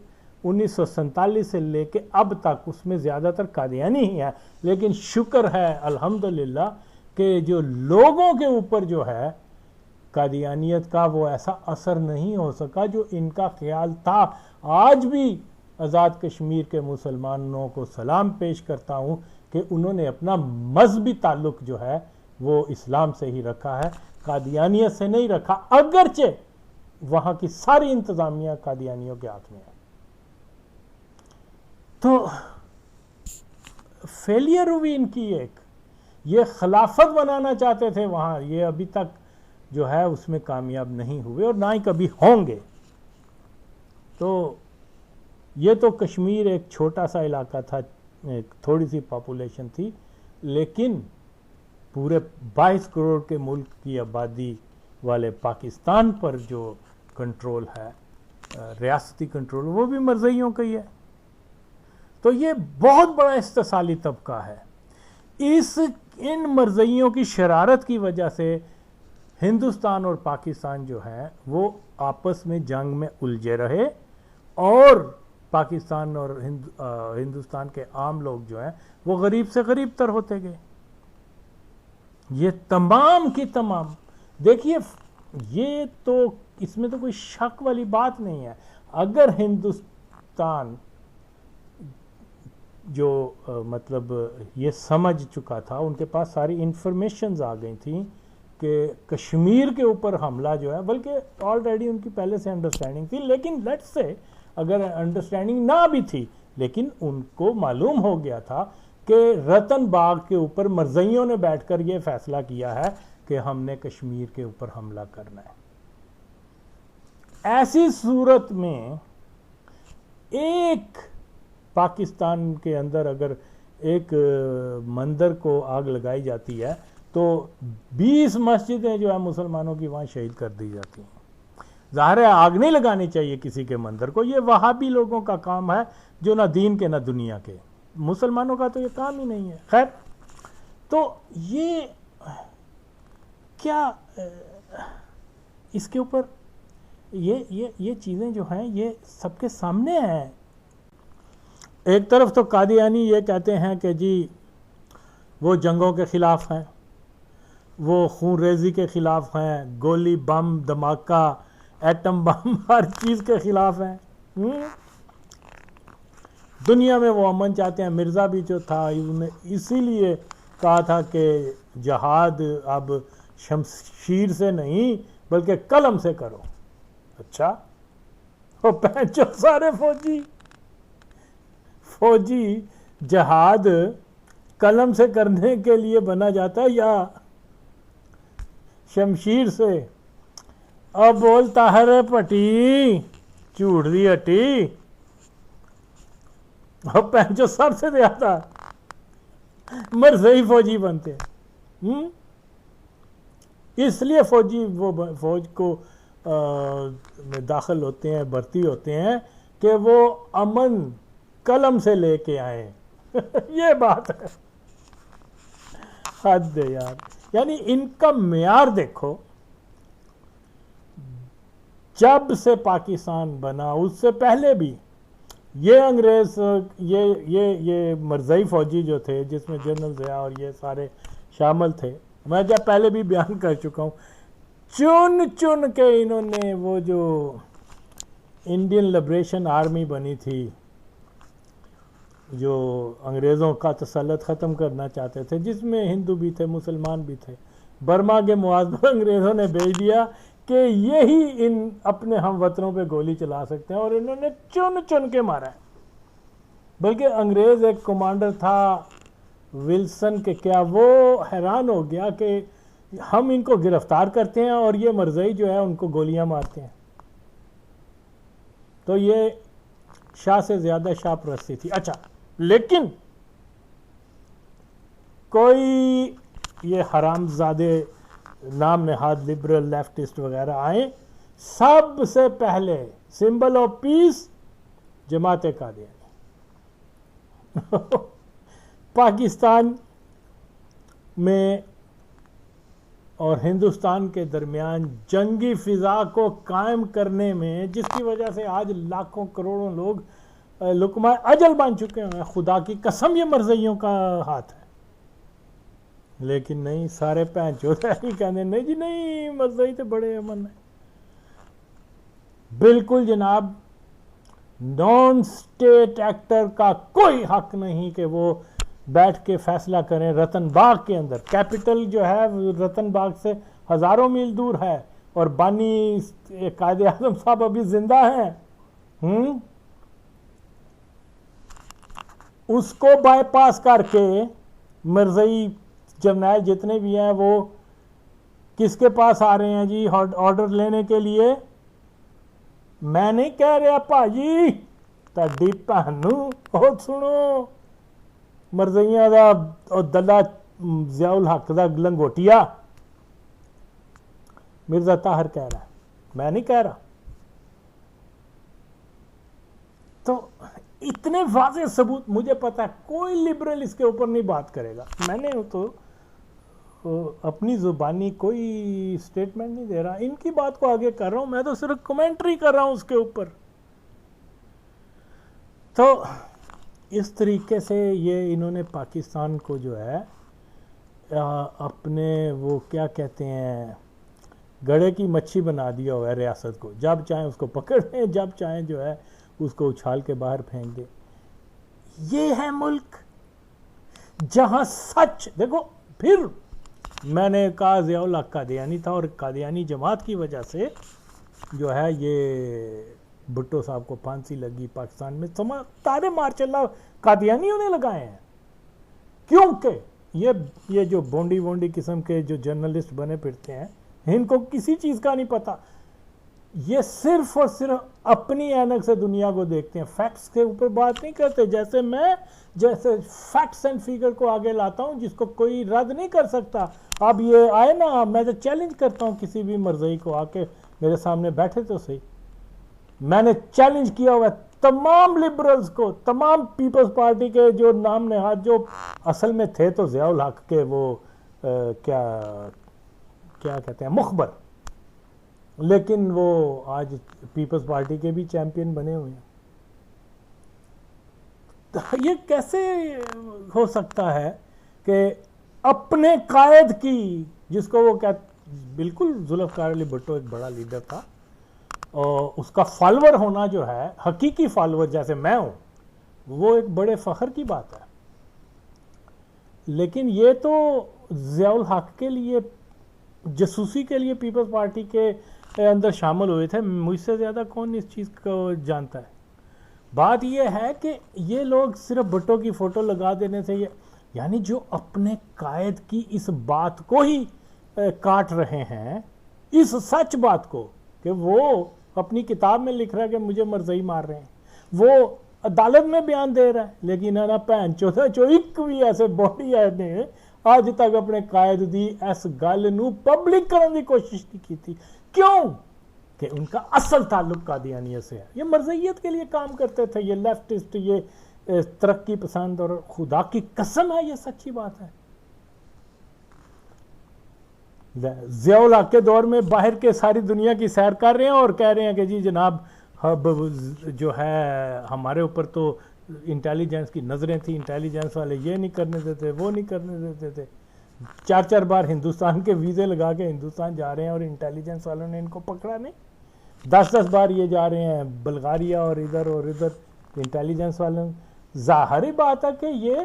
1947 سے لے کے اب تک اس میں زیادہ تر قادیانی ہی ہیں، لیکن شکر ہے الحمدللہ کہ جو لوگوں کے اوپر جو ہے قادیانیت کا وہ ایسا اثر نہیں ہو سکا جو ان کا خیال تھا. آج بھی آزاد کشمیر کے مسلمانوں کو سلام پیش کرتا ہوں کہ انہوں نے اپنا مذہبی تعلق جو ہے وہ اسلام سے ہی رکھا ہے، قادیانیت سے نہیں رکھا، اگرچہ وہاں کی ساری انتظامیہ قادیانیوں کے ہاتھ میں ہے. تو فیلئر ہوئی ان کی ایک، یہ خلافت بنانا چاہتے تھے وہاں، یہ ابھی تک جو ہے اس میں کامیاب نہیں ہوئے اور نہ ہی کبھی ہوں گے. تو یہ تو کشمیر ایک چھوٹا سا علاقہ تھا، ایک تھوڑی سی پاپولیشن تھی، لیکن پورے 22 کروڑ کے ملک کی آبادی والے پاکستان پر جو کنٹرول ہے ریاستی کنٹرول وہ بھی مرزائیوں کا ہی ہے. تو یہ بہت بڑا استحصالی طبقہ ہے. ان مرزائیوں کی شرارت کی وجہ سے ہندوستان اور پاکستان جو ہے وہ آپس میں جنگ میں الجھے رہے اور پاکستان اور ہندوستان کے عام لوگ جو ہیں وہ غریب سے غریب تر ہوتے گئے. یہ تمام کی تمام دیکھیے یہ تو اس میں تو کوئی شک والی بات نہیں ہے. اگر ہندوستان جو مطلب یہ سمجھ چکا تھا, ان کے پاس ساری انفارمیشنز آ گئی تھیں کہ کشمیر کے اوپر حملہ جو ہے, بلکہ آلریڈی ان کی پہلے سے انڈرسٹینڈنگ تھی, لیکن لیٹس سے اگر انڈرسٹینڈنگ نہ بھی تھی لیکن ان کو معلوم ہو گیا تھا کہ رتن باغ کے اوپر مرزائیوں نے بیٹھ کر یہ فیصلہ کیا ہے کہ ہم نے کشمیر کے اوپر حملہ کرنا ہے. ایسی صورت میں ایک پاکستان کے اندر اگر ایک مندر کو آگ لگائی جاتی ہے تو 20 مسجدیں جو ہیں مسلمانوں کی وہاں شہید کر دی جاتی ہیں. ظاہر ہے آگ نہیں لگانی چاہیے کسی کے مندر کو, یہ وہابی لوگوں کا کام ہے جو نہ دین کے نہ دنیا کے, مسلمانوں کا تو یہ کام ہی نہیں ہے. خیر, تو یہ کیا اس کے اوپر یہ چیزیں جو ہیں یہ سب کے سامنے ہیں. ایک طرف تو قادیانی یہ کہتے ہیں کہ جی وہ جنگوں کے خلاف ہیں, وہ خون ریزی کے خلاف ہیں, گولی بم دھماکہ ایٹم بم ہر چیز کے خلاف ہیں, دنیا میں وہ امن چاہتے ہیں. مرزا بھی جو تھا انہوں نے اسی لیے کہا تھا کہ جہاد اب شمشیر سے نہیں بلکہ قلم سے کرو. اچھا, وہ پہنچو سارے فوجی جہاد قلم سے کرنے کے لیے بنا جاتا ہے یا شمشیر سے؟ اب بولتا ہے پٹی جھوٹ دی ہٹی, اب پہنچو سب سے زیادہ مرزائی فوجی بنتے ہیں. اس لیے فوج کو داخل ہوتے ہیں, بھرتی ہوتے ہیں کہ وہ امن قلم سے لے کے آئیں. یہ بات ہے, حد ہے یار. یعنی ان کا معیار دیکھو, جب سے پاکستان بنا اس سے پہلے بھی یہ انگریز یہ مرزائی فوجی جو تھے جس میں جنرل ضیاء اور یہ سارے شامل تھے, میں جب پہلے بھی بیان کر چکا ہوں, چن کے انہوں نے وہ جو انڈین لبریشن آرمی بنی تھی جو انگریزوں کا تسلط ختم کرنا چاہتے تھے, جس میں ہندو بھی تھے مسلمان بھی تھے, برما کے معاذ پر انگریزوں نے بھیج دیا کہ یہی ان اپنے ہم وطنوں پہ گولی چلا سکتے ہیں, اور انہوں نے چن کے مارا ہے. بلکہ انگریز ایک کمانڈر تھا ولسن کہ کیا وہ حیران ہو گیا کہ ہم ان کو گرفتار کرتے ہیں اور یہ مرزائی جو ہے ان کو گولیاں مارتے ہیں. تو یہ شاہ سے زیادہ شاہ پرستی تھی. اچھا, لیکن کوئی یہ حرام زادے نام نہاد لبرل لیفٹسٹ وغیرہ آئیں, سب سے پہلے سمبل آف پیس جماعت قادیانی. پاکستان میں اور ہندوستان کے درمیان جنگی فضا کو قائم کرنے میں, جس کی وجہ سے آج لاکھوں کروڑوں لوگ لقمہ اجل بن چکے ہیں, خدا کی قسم یہ مرزائیوں کا ہاتھ ہے. لیکن نہیں, سارے پہنچ ہی کہنے نہیں جی نہیں مرزائی تو بڑے امن ہیں. بالکل جناب, نان سٹیٹ ایکٹر کا کوئی حق نہیں کہ وہ بیٹھ کے فیصلہ کریں. رتن باغ کے اندر, کیپٹل جو ہے رتن باغ سے ہزاروں میل دور ہے, اور بانی قائد اعظم صاحب ابھی زندہ ہیں. اس کو بائی پاس کر کے مرزائی جرنیل جتنے بھی ہیں وہ کس کے پاس آ رہے ہیں جی آرڈر لینے کے لیے؟ میں نہیں کہہ رہا پاجی تڈی پہنو اور سنو مرزائیاں دا اور دلہ ضیاء الحق دا لنگوٹیا, مرزا طاہر کہہ رہا ہے، میں نہیں کہہ رہا. تو اتنے واضح ثبوت، مجھے پتا ہے کوئی لبرل اس کے اوپر نہیں بات کرے گا. میں نے تو اپنی زبانی کوئی سٹیٹمنٹ نہیں دے رہا، ان کی بات کو آگے کر رہا ہوں، میں تو صرف کمنٹری کر رہا ہوں اس کے اوپر. تو اس طریقے سے یہ انہوں نے پاکستان کو جو ہے اپنے وہ کیا کہتے ہیں گڑھے کی مچھی بنا دیا ہوا ہے ریاست کو. جب چاہیں اس کو پکڑ لیں، جب چاہیں جو ہے اس کو اچھال کے باہر پھینک دے. یہ ہے ملک جہاں سچ دیکھو. پھر میں نے کہا ضیاء الحق قادیانی تھا، اور قادیانی جماعت کی وجہ سے جو ہے یہ بھٹو صاحب کو پھانسی لگی پاکستان میں. تارے مارچ اللہ قادیانیوں نے لگائے ہیں، کیونکہ یہ جو بونڈی وونڈی قسم کے جو جرنلسٹ بنے پھرتے ہیں، ان کو کسی چیز کا نہیں پتا. یہ صرف اور صرف اپنی اینک سے دنیا کو دیکھتے ہیں، فیکٹس کے اوپر بات نہیں کرتے. جیسے فیکٹس اینڈ فیگر کو آگے لاتا ہوں جس کو کوئی رد نہیں کر سکتا. اب یہ آئے نا، میں تو چیلنج کرتا ہوں کسی بھی مرضی کو، آ کے میرے سامنے بیٹھے تو صحیح. میں نے چیلنج کیا ہوا ہے تمام لبرلز کو، تمام پیپلز پارٹی کے جو نام نہاد، جو اصل میں تھے تو ضیاء الحق کے وہ کیا کہتے ہیں مخبر، لیکن وہ آج پیپلز پارٹی کے بھی چیمپئن بنے ہوئے ہیں. یہ کیسے ہو سکتا ہے کہ اپنے قائد کی، جس کو وہ بالکل ذوالفقار علی بھٹو ایک بڑا لیڈر تھا، اور اس کا فالوور ہونا جو ہے، حقیقی فالوور جیسے میں ہوں، وہ ایک بڑے فخر کی بات ہے. لیکن یہ تو ضیاء الحق کے لیے جاسوسی کے لیے پیپلز پارٹی کے اندر شامل ہوئے تھے. مجھ سے زیادہ کون اس چیز کو جانتا ہے. بات یہ ہے کہ یہ لوگ صرف بھٹو کی فوٹو لگا دینے سے، یعنی جو اپنے قائد کی اس بات کو ہی کاٹ رہے ہیں، اس سچ بات کو کہ وہ اپنی کتاب میں لکھ رہا ہے کہ مجھے مرزائی مار رہے ہیں، وہ عدالت میں بیان دے رہا ہے، لیکن ہے نا پہن چودہ جو ایک بھی ایسے باڈی آئے نے آج تک اپنے قائد دی اس گل نو پبلک کرنے کی کوشش نہیں کی تھی. کیوں؟ کہ ان کا اصل تعلق قادیانیت سے ہے. یہ مرزائیت کے لیے کام کرتے تھے، یہ لیفٹسٹ، یہ ترقی پسند، اور خدا کی قسم ہے یہ سچی بات ہے. ضیاء الحق کے دور میں باہر کے ساری دنیا کی سیر کر رہے ہیں اور کہہ رہے ہیں کہ جی جناب جو ہے ہمارے اوپر تو انٹیلیجنس کی نظریں تھیں، انٹیلیجنس والے یہ نہیں کرنے دیتے، وہ نہیں کرنے دیتے تھے. 4 بار ہندوستان کے ویزے لگا کے ہندوستان جا رہے ہیں اور انٹیلیجنس والوں نے ان کو پکڑا نہیں. 10 بار یہ جا رہے ہیں بلغاریہ اور ادھر انٹیلیجنس والوں. ظاہری بات ہے کہ یہ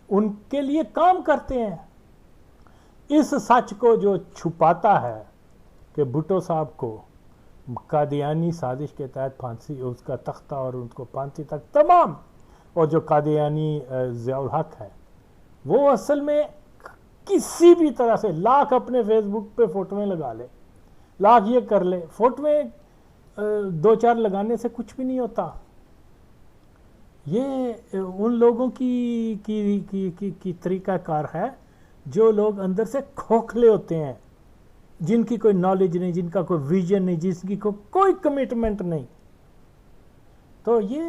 ان کے لیے کام کرتے ہیں. اس سچ کو جو چھپاتا ہے کہ بھٹو صاحب کو قادیانی سازش کے تحت پھانسی، اس کا تختہ اور ان کو پھانسی تک تمام، اور جو قادیانی ضیاء الحق ہے وہ اصل میں کسی بھی طرح سے لاکھ اپنے فیس بک پہ فوٹویں لگا لے، لاکھ یہ کر لے، فوٹویں 2-4 لگانے سے کچھ بھی نہیں ہوتا. یہ ان لوگوں کی طریقہ کار ہے جو لوگ اندر سے کھوکھلے ہوتے ہیں، جن کی کوئی نالج نہیں، جن کا کوئی ویژن نہیں، جس کی کوئی کمٹمنٹ نہیں. تو یہ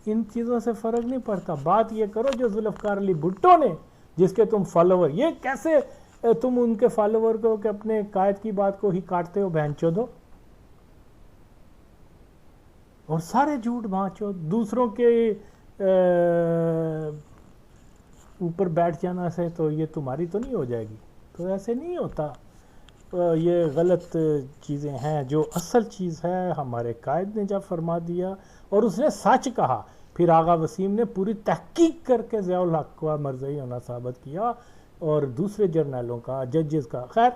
ان چیزوں سے فرق نہیں پڑتا. بات یہ کرو جو ذوالفقار علی بھٹو نے، جس کے تم فالوور، یہ کیسے تم ان کے فالوور کو کہ اپنے قائد کی بات کو ہی کاٹتے ہو بہن چودو، اور سارے جھوٹ بانچو. دوسروں کے اوپر بیٹھ جانا سے تو یہ تمہاری تو نہیں ہو جائے گی. تو ایسے نہیں ہوتا. یہ غلط چیزیں ہیں. جو اصل چیز ہے ہمارے قائد نے جب فرما دیا اور اس نے سچ کہا، پھر آغا وسیم نے پوری تحقیق کر کے ضیاء الحق کا مرزائی ہونا ثابت کیا، اور دوسرے جرنیلوں کا، ججز کا. خیر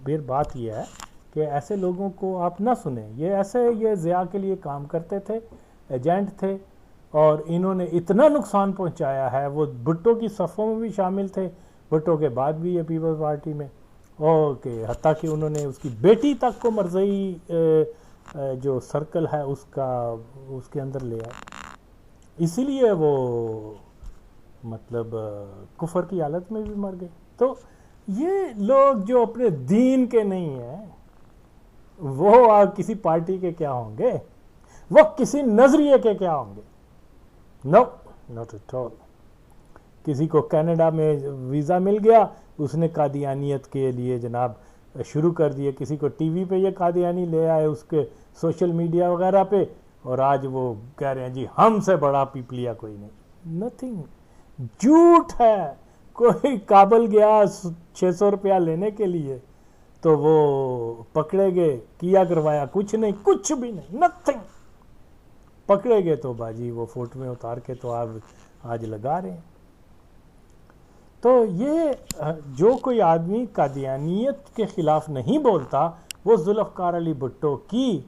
پھر بات یہ ہے کہ ایسے لوگوں کو آپ نہ سنیں. یہ ضیاء کے لیے کام کرتے تھے، ایجنٹ تھے، اور انہوں نے اتنا نقصان پہنچایا ہے. وہ بھٹو کی صفوں میں بھی شامل تھے، بھٹو کے بعد بھی یہ پیپلز پارٹی میں، اور کہ حتیٰ کہ انہوں نے اس کی بیٹی تک کو مرزائی جو سرکل ہے اس کے اندر لیا. اسی لیے وہ مطلب کفر کی حالت میں بھی مر گئے. تو یہ لوگ جو اپنے دین کے نہیں ہیں وہ آپ کسی پارٹی کے کیا ہوں گے؟ وہ کسی نظریے کے کیا ہوں گے؟ نو، ناٹ ایٹ آل. کسی کو کینیڈا میں ویزا مل گیا، اس نے قادیانیت کے لیے جناب شروع کر دیے. کسی کو ٹی وی پہ یہ قادیانی لے آئے، اس کے سوشل میڈیا وغیرہ پہ، اور آج وہ کہہ رہے ہیں جی ہم سے بڑا پیپلیا کوئی نہیں. نتھنگ. جھوٹ ہے. کوئی کابل گیا 600 روپیہ لینے کے لیے تو وہ پکڑے گئے، کیا کروایا کچھ نہیں، کچھ بھی نہیں، نتھنگ. پکڑے گئے تو باجی وہ فوٹو میں اتار کے تو آپ آج لگا رہے ہیں. تو یہ جو کوئی آدمی قادیانیت کے خلاف نہیں بولتا وہ ذوالفقار علی بھٹو کی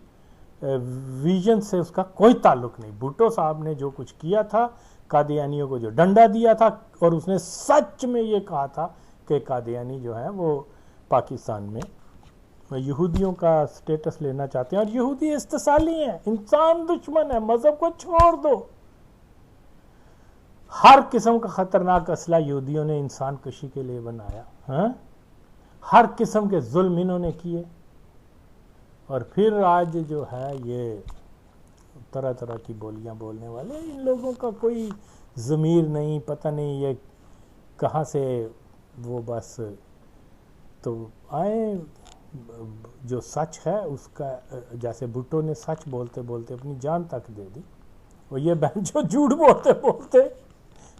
ویژن سے اس کا کوئی تعلق نہیں. بھٹو صاحب نے جو کچھ کیا تھا، قادیانیوں کو جو ڈنڈا دیا تھا، اور اس نے سچ میں یہ کہا تھا کہ قادیانی جو ہیں وہ پاکستان میں یہودیوں کا سٹیٹس لینا چاہتے ہیں، اور یہودی استثالی ہیں، انسان دشمن ہے، مذہب کو چھوڑ دو. ہر قسم کا خطرناک اسلحہ یہودیوں نے انسان کشی کے لیے بنایا. ہاں، ہر قسم کے ظلم انہوں نے کیے، اور پھر آج جو ہے یہ طرح طرح کی بولیاں بولنے والے. ان لوگوں کا کوئی ضمیر نہیں، پتہ نہیں یہ کہاں سے وہ بس تو آئے. جو سچ ہے اس کا، جیسے بھٹو نے سچ بولتے بولتے اپنی جان تک دے دی، اور یہ بہن جو جھوٹ بولتے بولتے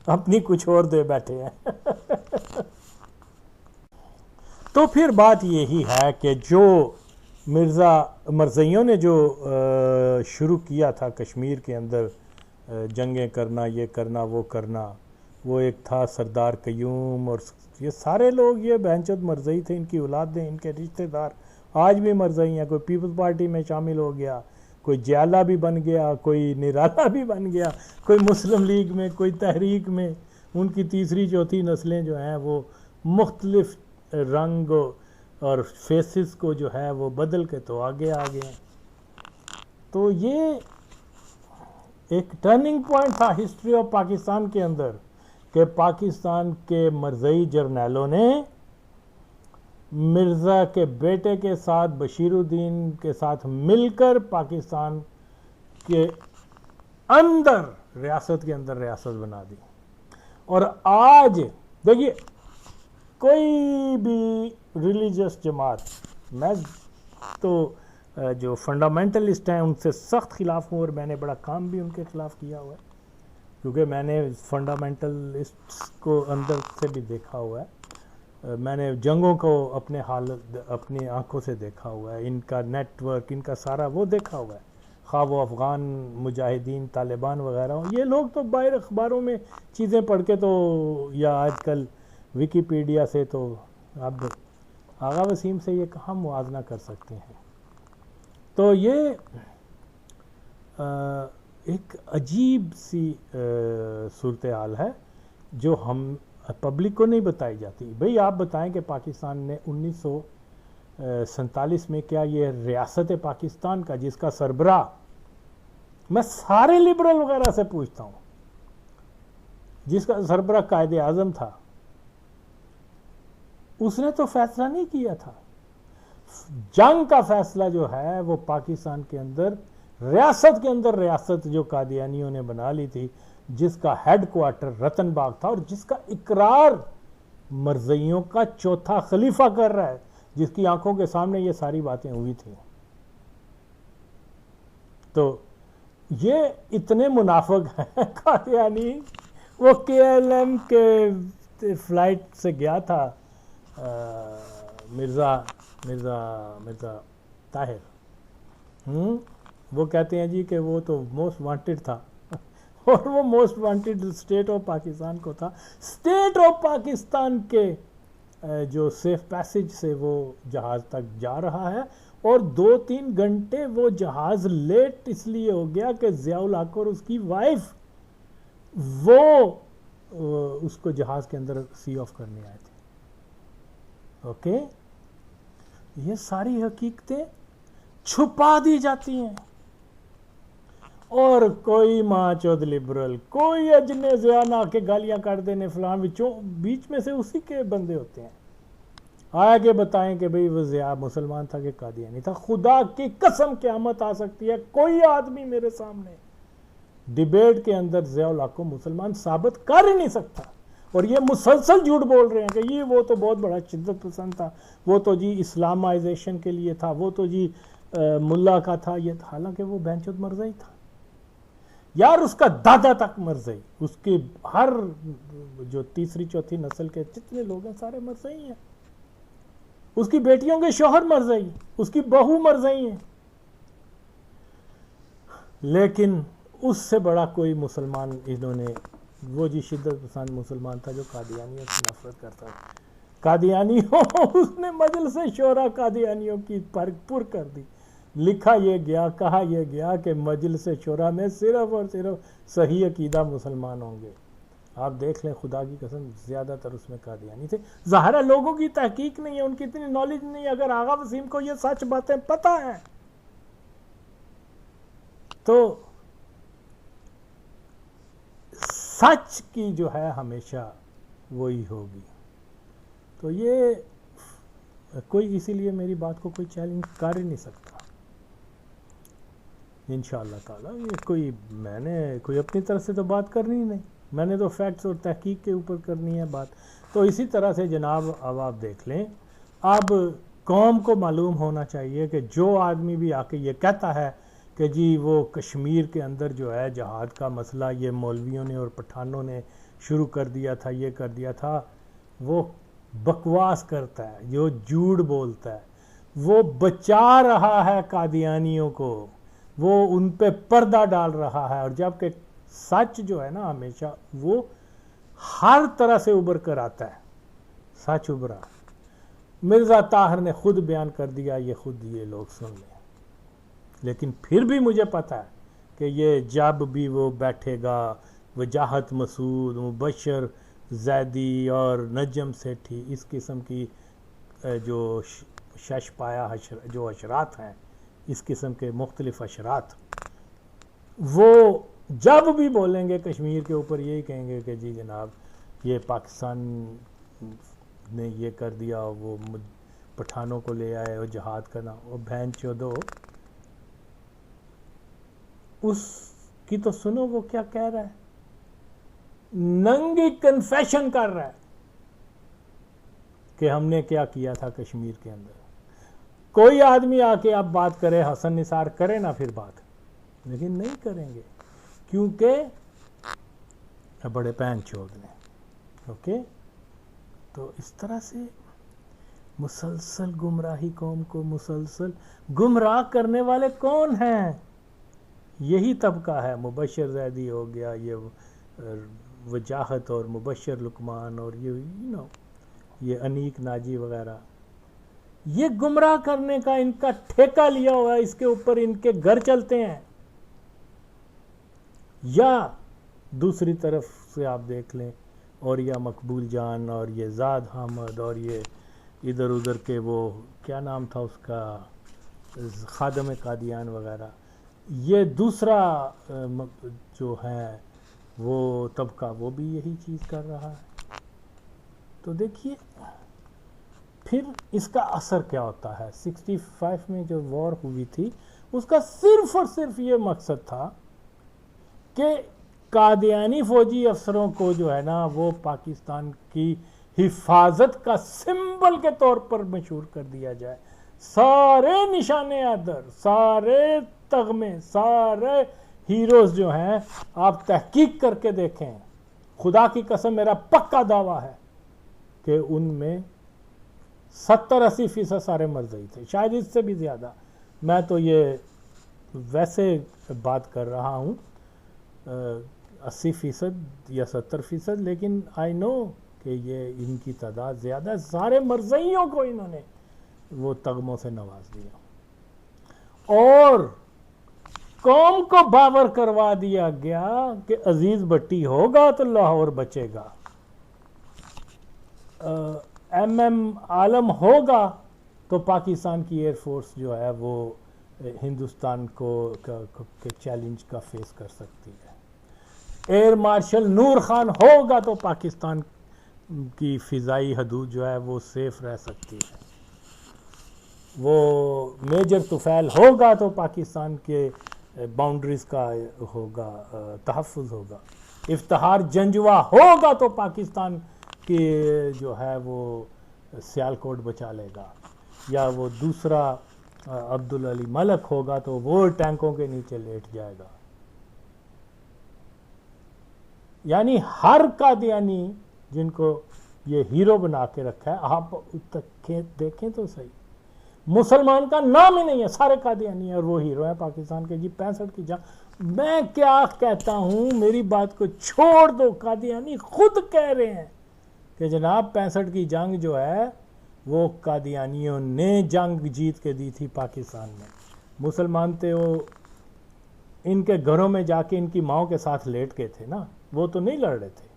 اپنی کچھ اور دے بیٹھے ہیں. تو پھر بات یہی ہے کہ جو مرزائیوں نے جو شروع کیا تھا کشمیر کے اندر جنگیں کرنا، یہ کرنا وہ کرنا، وہ ایک تھا سردار قیوم، اور یہ سارے لوگ یہ بہنچود مرزئی تھے، ان کی اولادیں، ان کے رشتہ دار آج بھی مرزئی ہیں. کوئی پیپلز پارٹی میں شامل ہو گیا، کوئی جیالہ بھی بن گیا، کوئی نرالا بھی بن گیا، کوئی مسلم لیگ میں، کوئی تحریک میں. ان کی تیسری چوتھی نسلیں جو ہیں وہ مختلف رنگ اور فیسز کو جو ہے وہ بدل کے تو آگے آگے ہیں. تو یہ ایک ٹرننگ پوائنٹ تھا ہسٹری آف پاکستان کے اندر کہ پاکستان کے مرزئی جرنیلوں نے مرزا کے بیٹے کے ساتھ، بشیر الدین کے ساتھ مل کر پاکستان کے اندر، ریاست کے اندر ریاست بنا دی. اور آج دیکھیے کوئی بھی ریلیجس جماعت، میں تو جو فنڈامنٹلسٹ ہیں ان سے سخت خلاف ہوں، اور میں نے بڑا کام بھی ان کے خلاف کیا ہوا ہے، کیونکہ میں نے فنڈامنٹلسٹ کو اندر سے بھی دیکھا ہوا ہے. میں نے جنگوں کو اپنی آنکھوں سے دیکھا ہوا ہے، ان کا نیٹ ورک، ان کا سارا وہ دیکھا ہوا ہے، خواہ وہ افغان مجاہدین، طالبان وغیرہ ہوں. یہ لوگ تو باہر اخباروں میں چیزیں پڑھ کے تو، یا آج کل ویکیپیڈیا سے، تو اب آغا وسیم سے یہ کہاں موازنہ کر سکتے ہیں. تو یہ ایک عجیب سی صورتحال ہے جو ہم پبلک کو نہیں بتائی جاتی. بھئی آپ بتائیں کہ پاکستان نے 1947 میں کیا یہ ریاست پاکستان کا، جس کا سربراہ، میں سارے لبرل وغیرہ سے پوچھتا ہوں، جس کا سربراہ قائد اعظم تھا، اس نے تو فیصلہ نہیں کیا تھا. جنگ کا فیصلہ جو ہے وہ پاکستان کے اندر، ریاست کے اندر ریاست جو قادیانیوں نے بنا لی تھی، جس کا ہیڈ کوارٹر رتن باغ تھا، اور جس کا اقرار مرزائیوں کا چوتھا خلیفہ کر رہا ہے، جس کی آنکھوں کے سامنے یہ ساری باتیں ہوئی تھیں. تو یہ اتنے منافق ہیں قادیانی. وہ کے ایل ایم کے فلائٹ سے گیا تھا مرزا طاہر، وہ کہتے ہیں جی کہ وہ تو موسٹ وانٹڈ تھا، اور وہ most wanted state of Pakistan کو تھا. اسٹیٹ آف پاکستان کے جو سیف پیسج سے وہ جہاز تک جا رہا ہے، اور 2-3 گھنٹے وہ جہاز لیٹ اس لیے ہو گیا کہ ضیاء الحق اور اس کی وائف وہ اس کو جہاز کے اندر سی آف کرنے آئے تھے. اوکے، یہ ساری حقیقتیں چھپا دی جاتی ہیں، اور کوئی ماں چود لبرل، کوئی اجنے زیانہ کے گالیاں کر دینے فلاں، بیچ میں سے اسی کے بندے ہوتے ہیں. آگے بتائیں کہ بھئی وہ ضیاء مسلمان تھا کہ قادیانی تھا. خدا کی قسم قیامت آ سکتی ہے, کوئی آدمی میرے سامنے ڈیبیٹ کے اندر ضیاء الحق کو مسلمان ثابت کر ہی نہیں سکتا. اور یہ مسلسل جھوٹ بول رہے ہیں کہ یہ وہ تو بہت بڑا شدت پسند تھا, وہ تو جی اسلامائزیشن کے لیے تھا, وہ تو جی ملا کا تھا یہ تھا. حالانکہ وہ بہنچود مرزائی تھا یار, اس کا دادا تک مرزائی, اس کی ہر جو تیسری چوتھی نسل کے جتنے لوگ ہیں سارے مرزائی ہیں. اس کی بیٹیوں کے شوہر مرزائی, اس کی بہو مرزائی ہیں. لیکن اس سے بڑا کوئی مسلمان انہوں نے, وہ جی شدت پسند مسلمان تھا جو قادیانیوں سے نفرت کرتا تھا. قادیانیوں اس نے مجلس شورا قادیانیوں کی پر کر دی. لکھا یہ گیا, کہا یہ گیا کہ مجلس شورا میں صرف اور صرف صحیح عقیدہ مسلمان ہوں گے. آپ دیکھ لیں, خدا کی قسم زیادہ تر اس میں قادیانی تھے. ظاہر ہے لوگوں کی تحقیق نہیں ہے, ان کی اتنی نالج نہیں. اگر آغا وسیم کو یہ سچ باتیں پتہ ہیں تو سچ کی جو ہے ہمیشہ وہی ہوگی. تو یہ کوئی اسی لیے میری بات کو کوئی چیلنج کر ہی نہیں سکتا انشاءاللہ تعالیٰ. یہ میں نے کوئی اپنی طرف سے تو بات کرنی ہی نہیں, میں نے تو فیکٹس اور تحقیق کے اوپر کرنی ہے بات. تو اسی طرح سے جناب اب آپ دیکھ لیں, اب قوم کو معلوم ہونا چاہیے کہ جو آدمی بھی آ کے یہ کہتا ہے کہ جی وہ کشمیر کے اندر جو ہے جہاد کا مسئلہ یہ مولویوں نے اور پٹھانوں نے شروع کر دیا تھا, یہ کر دیا تھا, وہ بکواس کرتا ہے, جو جھوٹ بولتا ہے. وہ بچا رہا ہے قادیانیوں کو, وہ ان پہ پردہ ڈال رہا ہے. اور جبکہ سچ جو ہے نا ہمیشہ وہ ہر طرح سے ابھر کر آتا ہے. سچ ابھرا, مرزا طاہر نے خود بیان کر دیا, یہ خود یہ لوگ سن لیں. لیکن پھر بھی مجھے پتہ ہے کہ یہ جب بھی وہ بیٹھے گا, وجاہت مسعود, مبشر زیدی اور نجم سیٹھی, اس قسم کی جو شش پایا جو اشرات ہیں, اس قسم کے مختلف اشرات, وہ جب بھی بولیں گے کشمیر کے اوپر یہی کہیں گے کہ جی جناب یہ پاکستان نے یہ کر دیا, وہ پٹھانوں کو لے آئے اور جہاد کرنا. وہ بہن چودو اس کی تو سنو وہ کیا کہہ رہا ہے, ننگی کنفیشن کر رہا ہے کہ ہم نے کیا کیا تھا کشمیر کے اندر. کوئی آدمی آ کے اب بات کرے, حسن نثار کرے نا پھر بات, لیکن نہیں کریں گے کیونکہ بڑے پہن چود نے. اوکے, تو اس طرح سے مسلسل گمراہی, قوم کو مسلسل گمراہ کرنے والے کون ہیں؟ یہی طبقہ ہے. مبشر زیدی ہو گیا, یہ وجاہت اور مبشر لقمان اور یہ انیک ناجی وغیرہ, یہ گمراہ کرنے کا ان کا ٹھیکہ لیا ہوا ہے, اس کے اوپر ان کے گھر چلتے ہیں. یا دوسری طرف سے آپ دیکھ لیں, اور یا مقبول جان اور یہ زاد حامد اور یہ ادھر ادھر کے وہ کیا نام تھا اس کا, خادم قادیان وغیرہ, یہ دوسرا جو ہے وہ طبقہ, وہ بھی یہی چیز کر رہا ہے. تو دیکھیے پھر اس کا اثر کیا ہوتا ہے. 65 میں جو وار ہوئی تھی, اس کا صرف اور صرف یہ مقصد تھا کہ قادیانی فوجی افسروں کو جو ہے نا وہ پاکستان کی حفاظت کا سمبل کے طور پر مشہور کر دیا جائے. سارے نشانے عدر, سارے تغمے, سارے ہیروز جو ہیں آپ تحقیق کر کے دیکھیں, خدا کی قسم میرا پکا دعویٰ ہے کہ ان میں 70-80% سارے مرزائی تھے, شاید اس سے بھی زیادہ. میں تو یہ ویسے بات کر رہا ہوں 80% یا 70%, لیکن آئی نو کہ یہ ان کی تعداد زیادہ. سارے مرزائیوں کو انہوں نے وہ تغموں سے نواز دیا اور قوم کو باور کروا دیا گیا کہ عزیز بٹی ہوگا تو لاہور بچے گا, ایم عالم ہوگا تو پاکستان کی ایئر فورس جو ہے وہ ہندوستان کو کے چیلنج کا فیس کر سکتی ہے. ایئر مارشل نور خان ہوگا تو پاکستان کی فضائی حدود جو ہے وہ سیف رہ سکتی ہے. وہ میجر طفیل ہوگا تو پاکستان کے باؤنڈریز کا ہوگا تحفظ ہوگا. افتخار جنجوا ہوگا تو پاکستان کی جو ہے وہ سیالکوٹ بچا لے گا. یا وہ دوسرا عبدالعلی ملک ہوگا تو وہ ٹینکوں کے نیچے لیٹ جائے گا. یعنی ہر قادیانی جن کو یہ ہیرو بنا کے رکھا ہے، آپ دیکھیں تو صحیح، مسلمان کا نام ہی نہیں ہے، سارے قادیانی ہیں اور وہ ہیرو ہیں پاکستان کے. جی 65 کی جنگ، میں کیا کہتا ہوں، میری بات کو چھوڑ دو، قادیانی خود کہہ رہے ہیں کہ جناب 65 کی جنگ جو ہے وہ قادیانیوں نے جنگ جیت کے دی تھی پاکستان میں. مسلمان تھے وہ ان کے گھروں میں جا کے ان کی ماؤں کے ساتھ لیٹ کے تھے نا، وہ تو نہیں لڑ رہے تھے،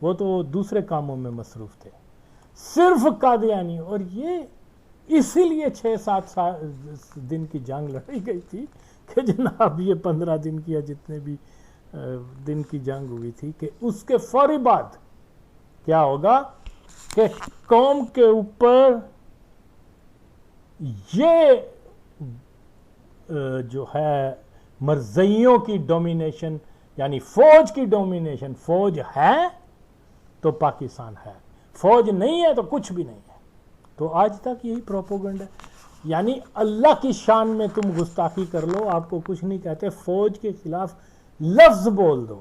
وہ تو دوسرے کاموں میں مصروف تھے. صرف قادیانی، اور یہ اسی لیے 6-7 دن کی جنگ لڑی گئی تھی کہ جناب یہ 15 دن کی یا جتنے بھی دن کی جنگ ہوئی تھی کہ اس کے فوری بعد کیا ہوگا کہ قوم کے اوپر یہ جو ہے مرزائیوں کی ڈومینیشن، یعنی فوج کی ڈومینیشن. فوج ہے تو پاکستان ہے، فوج نہیں ہے تو کچھ بھی نہیں ہے. تو آج تک یہی پروپوگنڈ ہے. یعنی اللہ کی شان میں تم گستاخی کر لو، آپ کو کچھ نہیں کہتے، فوج کے خلاف لفظ بول دو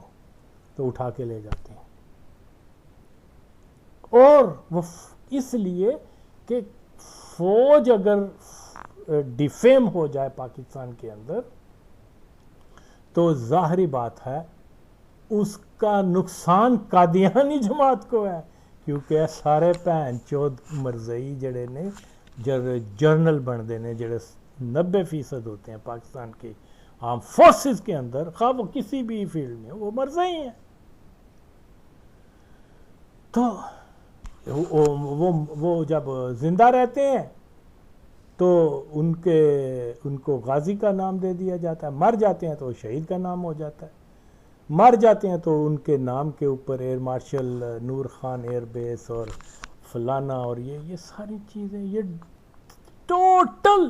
تو اٹھا کے لے جاتے ہیں. اور وہ اس لیے کہ فوج اگر ڈیفیم ہو جائے پاکستان کے اندر تو ظاہری بات ہے اس کا نقصان قادیانی جماعت کو ہے، کیونکہ سارے بہن چود مرزئی جڑے نے جرنل بنتے ہیں، جڑے 90% ہوتے ہیں پاکستان کی عام فورسز کے اندر، خواہ وہ کسی بھی فیلڈ میں وہ مرزئی ہیں. تو وہ جب زندہ رہتے ہیں تو ان کو غازی کا نام دے دیا جاتا ہے، مر جاتے ہیں تو شہید کا نام ہو جاتا ہے. مر جاتے ہیں تو ان کے نام کے اوپر ایئر مارشل نور خان ایئر بیس اور فلانا اور یہ ساری چیزیں، یہ ٹوٹل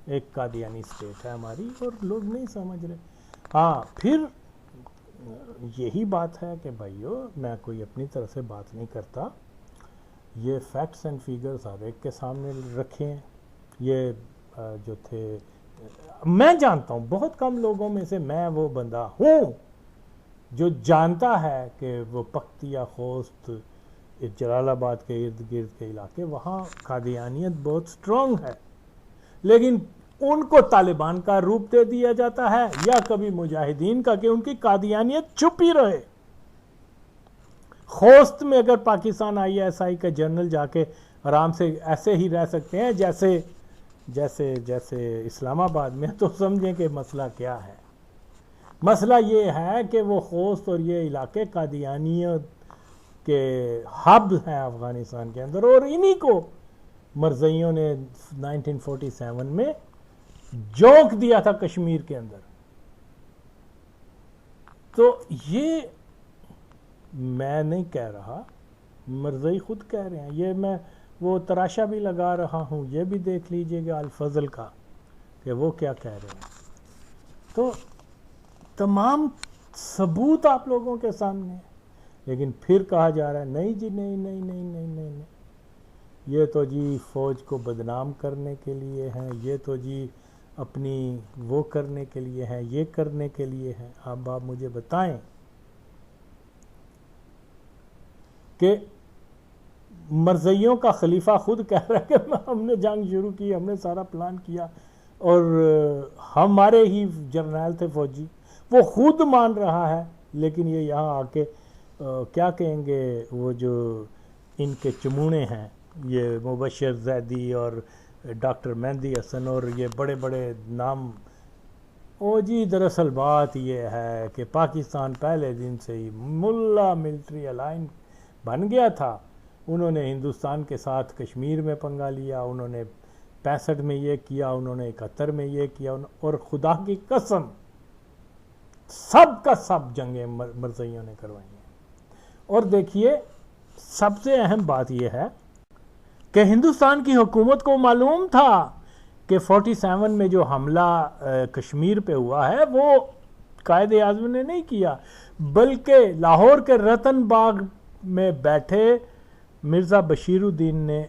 ایک قادیانی اسٹیٹ ہے ہماری، اور لوگ نہیں سمجھ رہے. ہاں پھر یہی بات ہے کہ بھائیو، میں کوئی اپنی طرف سے بات نہیں کرتا، یہ فیکٹس اینڈ فیگرز ہر ایک کے سامنے رکھے ہیں. یہ جو تھے، میں جانتا ہوں بہت کم لوگوں میں سے میں وہ بندہ ہوں جو جانتا ہے کہ وہ پختیا خوست جلال آباد کے ارد گرد کے علاقے، وہاں قادیانیت بہت سٹرونگ ہے، لیکن ان کو طالبان کا روپ دے دیا جاتا ہے یا کبھی مجاہدین کا کہ ان کی قادیانیت چھپی رہے. خوست میں اگر پاکستان ISI کا جنرل جا کے آرام سے ایسے ہی رہ سکتے ہیں جیسے اسلام آباد میں، تو سمجھیں کہ مسئلہ کیا ہے. مسئلہ یہ ہے کہ وہ خوست اور یہ علاقے قادیانیت کے ہب ہیں افغانستان کے اندر، اور انہی کو مرزائیوں نے 1947 میں جھونک دیا تھا کشمیر کے اندر. تو یہ میں نہیں کہہ رہا، مرزائی خود کہہ رہے ہیں. یہ میں وہ تراشا بھی لگا رہا ہوں، یہ بھی دیکھ لیجئے گا الفضل کا کہ وہ کیا کہہ رہے ہیں. تو تمام ثبوت آپ لوگوں کے سامنے ہے، لیکن پھر کہا جا رہا ہے نہیں جی نہیں نہیں نہیں نہیں نہیں نہیں، یہ تو جی فوج کو بدنام کرنے کے لیے ہیں، یہ تو جی اپنی وہ کرنے کے لیے ہیں، یہ کرنے کے لیے ہیں. اب آپ مجھے بتائیں کہ مرزائیوں کا خلیفہ خود کہہ رہا ہے کہ ہم نے جنگ شروع کی، ہم نے سارا پلان کیا، اور ہمارے ہی جرنیل تھے فوجی، وہ خود مان رہا ہے. لیکن یہ یہاں آ کے کیا کہیں گے، وہ جو ان کے چمونے ہیں، یہ مبشر زیدی اور ڈاکٹر مہندی حسن اور یہ بڑے بڑے نام، او جی دراصل بات یہ ہے کہ پاکستان پہلے دن سے ہی ملا ملٹری الائن بن گیا تھا. انہوں نے ہندوستان کے ساتھ کشمیر میں پنگا لیا، انہوں نے 65 میں یہ کیا، انہوں نے 71 میں یہ کیا، اور خدا کی قسم سب کا سب جنگیں مرزائیوں نے کروائی ہیں. اور دیکھیے سب سے اہم بات یہ ہے کہ ہندوستان کی حکومت کو معلوم تھا کہ 47 میں جو حملہ کشمیر پہ ہوا ہے وہ قائد اعظم نے نہیں کیا، بلکہ لاہور کے رتن باغ میں بیٹھے مرزا بشیر الدین نے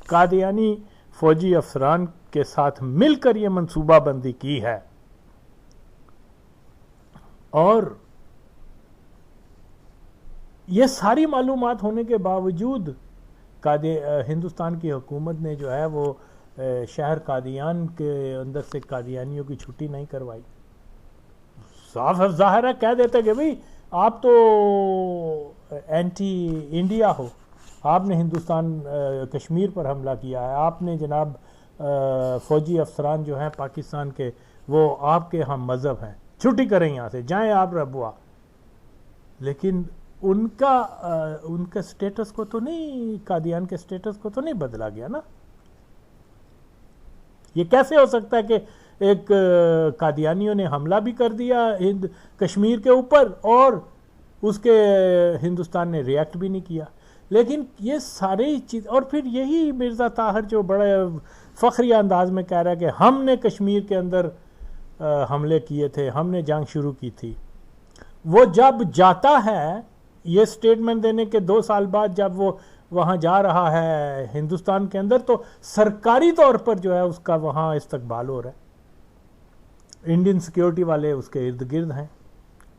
قادیانی فوجی افسران کے ساتھ مل کر یہ منصوبہ بندی کی ہے. اور یہ ساری معلومات ہونے کے باوجود ہندوستان کی حکومت نے جو ہے وہ شہر قادیان کے اندر سے قادیانیوں کی چھٹی نہیں کروائی. صاف ظاہر ہے کہہ دیتے کہ بھئی آپ تو اینٹی انڈیا ہو، آپ نے ہندوستان کشمیر پر حملہ کیا ہے، آپ نے جناب فوجی افسران جو ہیں پاکستان کے وہ آپ کے ہم مذہب ہیں، چھٹی کریں یہاں سے، جائیں آپ ربوا. لیکن ان کا سٹیٹس کو تو نہیں، قادیان کے سٹیٹس کو تو نہیں بدلا گیا نا. یہ کیسے ہو سکتا ہے کہ ایک قادیانیوں نے حملہ بھی کر دیا کشمیر کے اوپر اور اس کے ہندوستان نے ریئیکٹ بھی نہیں کیا. لیکن یہ ساری چیز، اور پھر یہی مرزا طاہر جو بڑے فخریہ انداز میں کہہ رہا ہے کہ ہم نے کشمیر کے اندر حملے کیے تھے، ہم نے جنگ شروع کی تھی، وہ جب جاتا ہے یہ سٹیٹمنٹ دینے کے 2 سال بعد جب وہ وہاں جا رہا ہے ہندوستان کے اندر تو سرکاری طور پر جو ہے اس کا وہاں استقبال ہو رہا ہے، انڈین سیکیورٹی والے اس کے ارد گرد ہیں.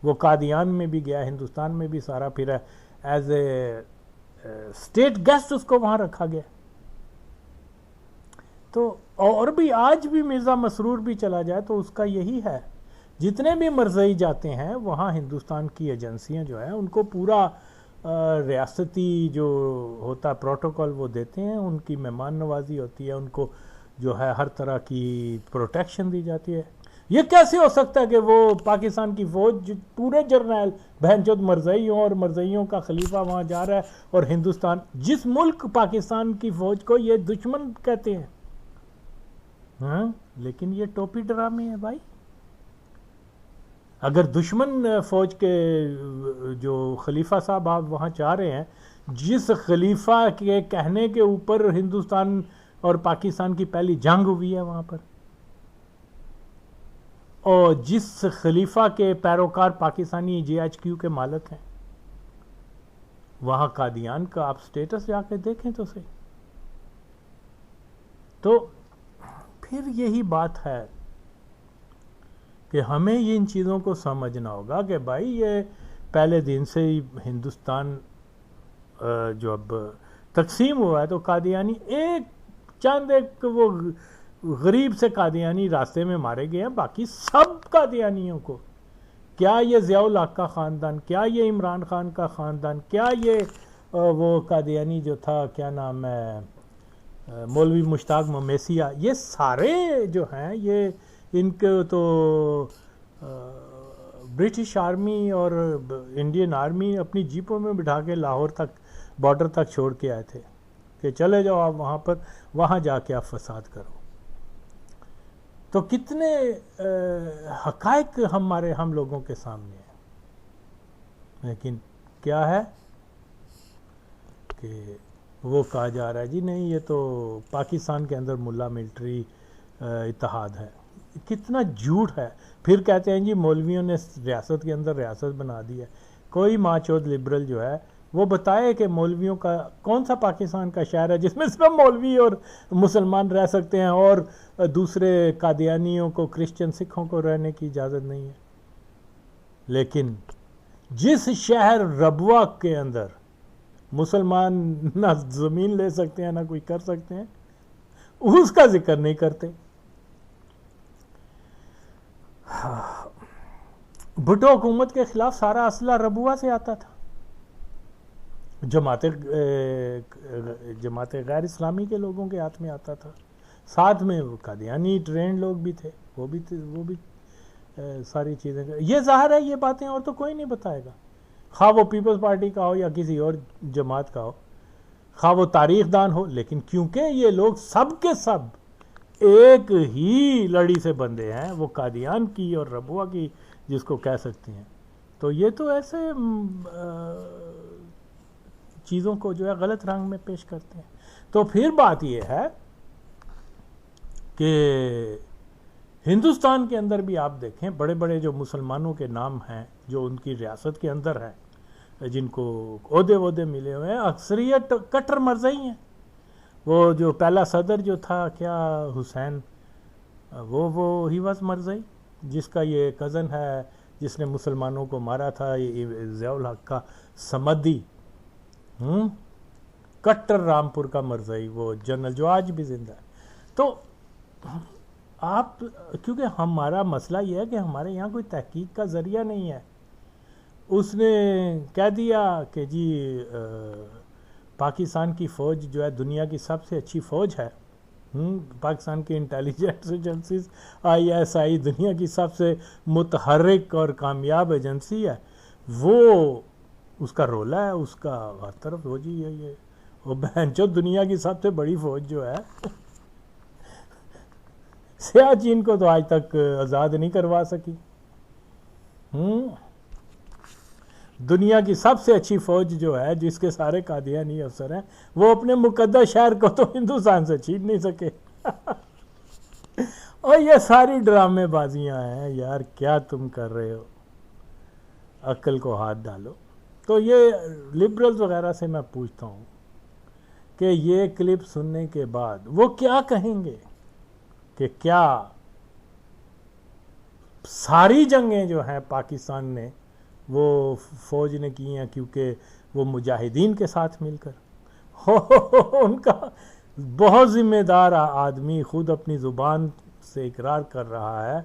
وہ قادیان میں بھی گیا، ہندوستان میں بھی سارا پھر ایز اے اسٹیٹ گیسٹ اس کو وہاں رکھا گیا. تو اور بھی آج بھی مرزا مسرور بھی چلا جائے تو اس کا یہی ہے، جتنے بھی مرزائی جاتے ہیں وہاں ہندوستان کی ایجنسیاں جو ہیں ان کو پورا ریاستی جو ہوتا پروٹوکول وہ دیتے ہیں، ان کی مہمان نوازی ہوتی ہے، ان کو جو ہے ہر طرح کی پروٹیکشن دی جاتی ہے. یہ کیسے ہو سکتا ہے کہ وہ پاکستان کی فوج پورے جرنیل بہن چود مرزائی ہوں اور مرزائیوں کا خلیفہ وہاں جا رہا ہے، اور ہندوستان جس ملک پاکستان کی فوج کو یہ دشمن کہتے ہیں، ہاں لیکن یہ ٹوپی ڈرامے ہیں بھائی. اگر دشمن فوج کے جو خلیفہ صاحب آپ وہاں چاہ رہے ہیں، جس خلیفہ کے کہنے کے اوپر ہندوستان اور پاکستان کی پہلی جنگ ہوئی ہے وہاں پر، اور جس خلیفہ کے پیروکار پاکستانی GHQ کے مالک ہیں، وہاں قادیان کا آپ سٹیٹس جا کے دیکھیں تو صحیح. تو پھر یہی بات ہے کہ ہمیں ان چیزوں کو سمجھنا ہوگا کہ بھائی یہ پہلے دن سے ہی ہندوستان جو اب تقسیم ہوا ہے تو قادیانی ایک وہ غریب سے قادیانی راستے میں مارے گئے ہیں، باقی سب قادیانیوں کو، کیا یہ ضیاء الحق کا خاندان، کیا یہ عمران خان کا خاندان، کیا یہ وہ قادیانی جو تھا کیا نام ہے مولوی مشتاق ممیسیہ، یہ سارے جو ہیں یہ ان کو تو برٹش آرمی اور انڈین آرمی اپنی جیپوں میں بٹھا کے لاہور تک بارڈر تک چھوڑ کے آئے تھے کہ چلے جاؤ آپ وہاں پر، وہاں جا کے آپ فساد کرو. تو کتنے حقائق ہم لوگوں کے سامنے ہیں، لیکن کیا ہے کہ وہ کہا جا رہا ہے جی نہیں یہ تو پاکستان کے اندر ملا ملٹری اتحاد ہے. کتنا جھوٹ ہے. پھر کہتے ہیں جی مولویوں نے ریاست کے اندر ریاست بنا دی ہے. کوئی ماں چود لبرل جو ہے وہ بتائے کہ مولویوں کا کون سا پاکستان کا شہر ہے جس میں صرف مولوی اور مسلمان رہ سکتے ہیں اور دوسرے قادیانیوں کو، کرسچن سکھوں کو رہنے کی اجازت نہیں ہے. لیکن جس شہر ربوہ کے اندر مسلمان نہ زمین لے سکتے ہیں نہ کوئی کر سکتے ہیں، اس کا ذکر نہیں کرتے. بھٹو حکومت کے خلاف سارا اسلحہ ربوہ سے آتا تھا، جماعت غیر اسلامی کے لوگوں کے ہاتھ میں آتا تھا، ساتھ میں قادیانی ٹرینڈ لوگ بھی تھے، وہ بھی ساری چیزیں. یہ ظاہر ہے یہ باتیں اور تو کوئی نہیں بتائے گا، خواہ وہ پیپلز پارٹی کا ہو یا کسی اور جماعت کا ہو، خواہ وہ تاریخ دان ہو. لیکن کیونکہ یہ لوگ سب کے سب ایک ہی لڑی سے بندے ہیں، وہ قادیان کی اور ربوہ کی جس کو کہہ سکتے ہیں، تو یہ تو ایسے چیزوں کو جو ہے غلط رنگ میں پیش کرتے ہیں. تو پھر بات یہ ہے کہ ہندوستان کے اندر بھی آپ دیکھیں بڑے بڑے جو مسلمانوں کے نام ہیں جو ان کی ریاست کے اندر ہیں، جن کو عہدے ملے ہوئے ہیں، اکثریت کٹر مرزئی ہیں. وہ جو پہلا صدر جو تھا کیا حسین، وہ ہی واز مرزئی، جس کا یہ کزن ہے جس نے مسلمانوں کو مارا تھا، ضیاء الحق کا سمدی، کٹر رامپور کا مرزئی، وہ جنرل جو آج بھی زندہ ہے. تو آپ کیونکہ ہمارا مسئلہ یہ ہے کہ ہمارے یہاں کوئی تحقیق کا ذریعہ نہیں ہے. اس نے کہہ دیا کہ جی پاکستان کی فوج جو ہے دنیا کی سب سے اچھی فوج ہے، پاکستان کی انٹیلیجنس ایجنسیز ISI دنیا کی سب سے متحرک اور کامیاب ایجنسی ہے. وہ اس کا رولا ہے، اس کا ہر طرف ہو جی ہے یہ، وہ بہنچو دنیا کی سب سے بڑی فوج جو ہے سیاہ چین کو تو آج تک آزاد نہیں کروا سکی. دنیا کی سب سے اچھی فوج جو ہے جس کے سارے قادیانی افسر ہیں، وہ اپنے مقدس شہر کو تو ہندوستان سے چھین نہیں سکے. اور یہ ساری ڈرامے بازیاں ہیں یار، کیا تم کر رہے ہو؟ عقل کو ہاتھ ڈالو. تو یہ لبرلز وغیرہ سے میں پوچھتا ہوں کہ یہ کلپ سننے کے بعد وہ کیا کہیں گے کہ کیا ساری جنگیں جو ہیں پاکستان نے وہ فوج نے کی ہیں کیونکہ وہ مجاہدین کے ساتھ مل کر ان کا بہت ذمہ دار آدمی خود اپنی زبان سے اقرار کر رہا ہے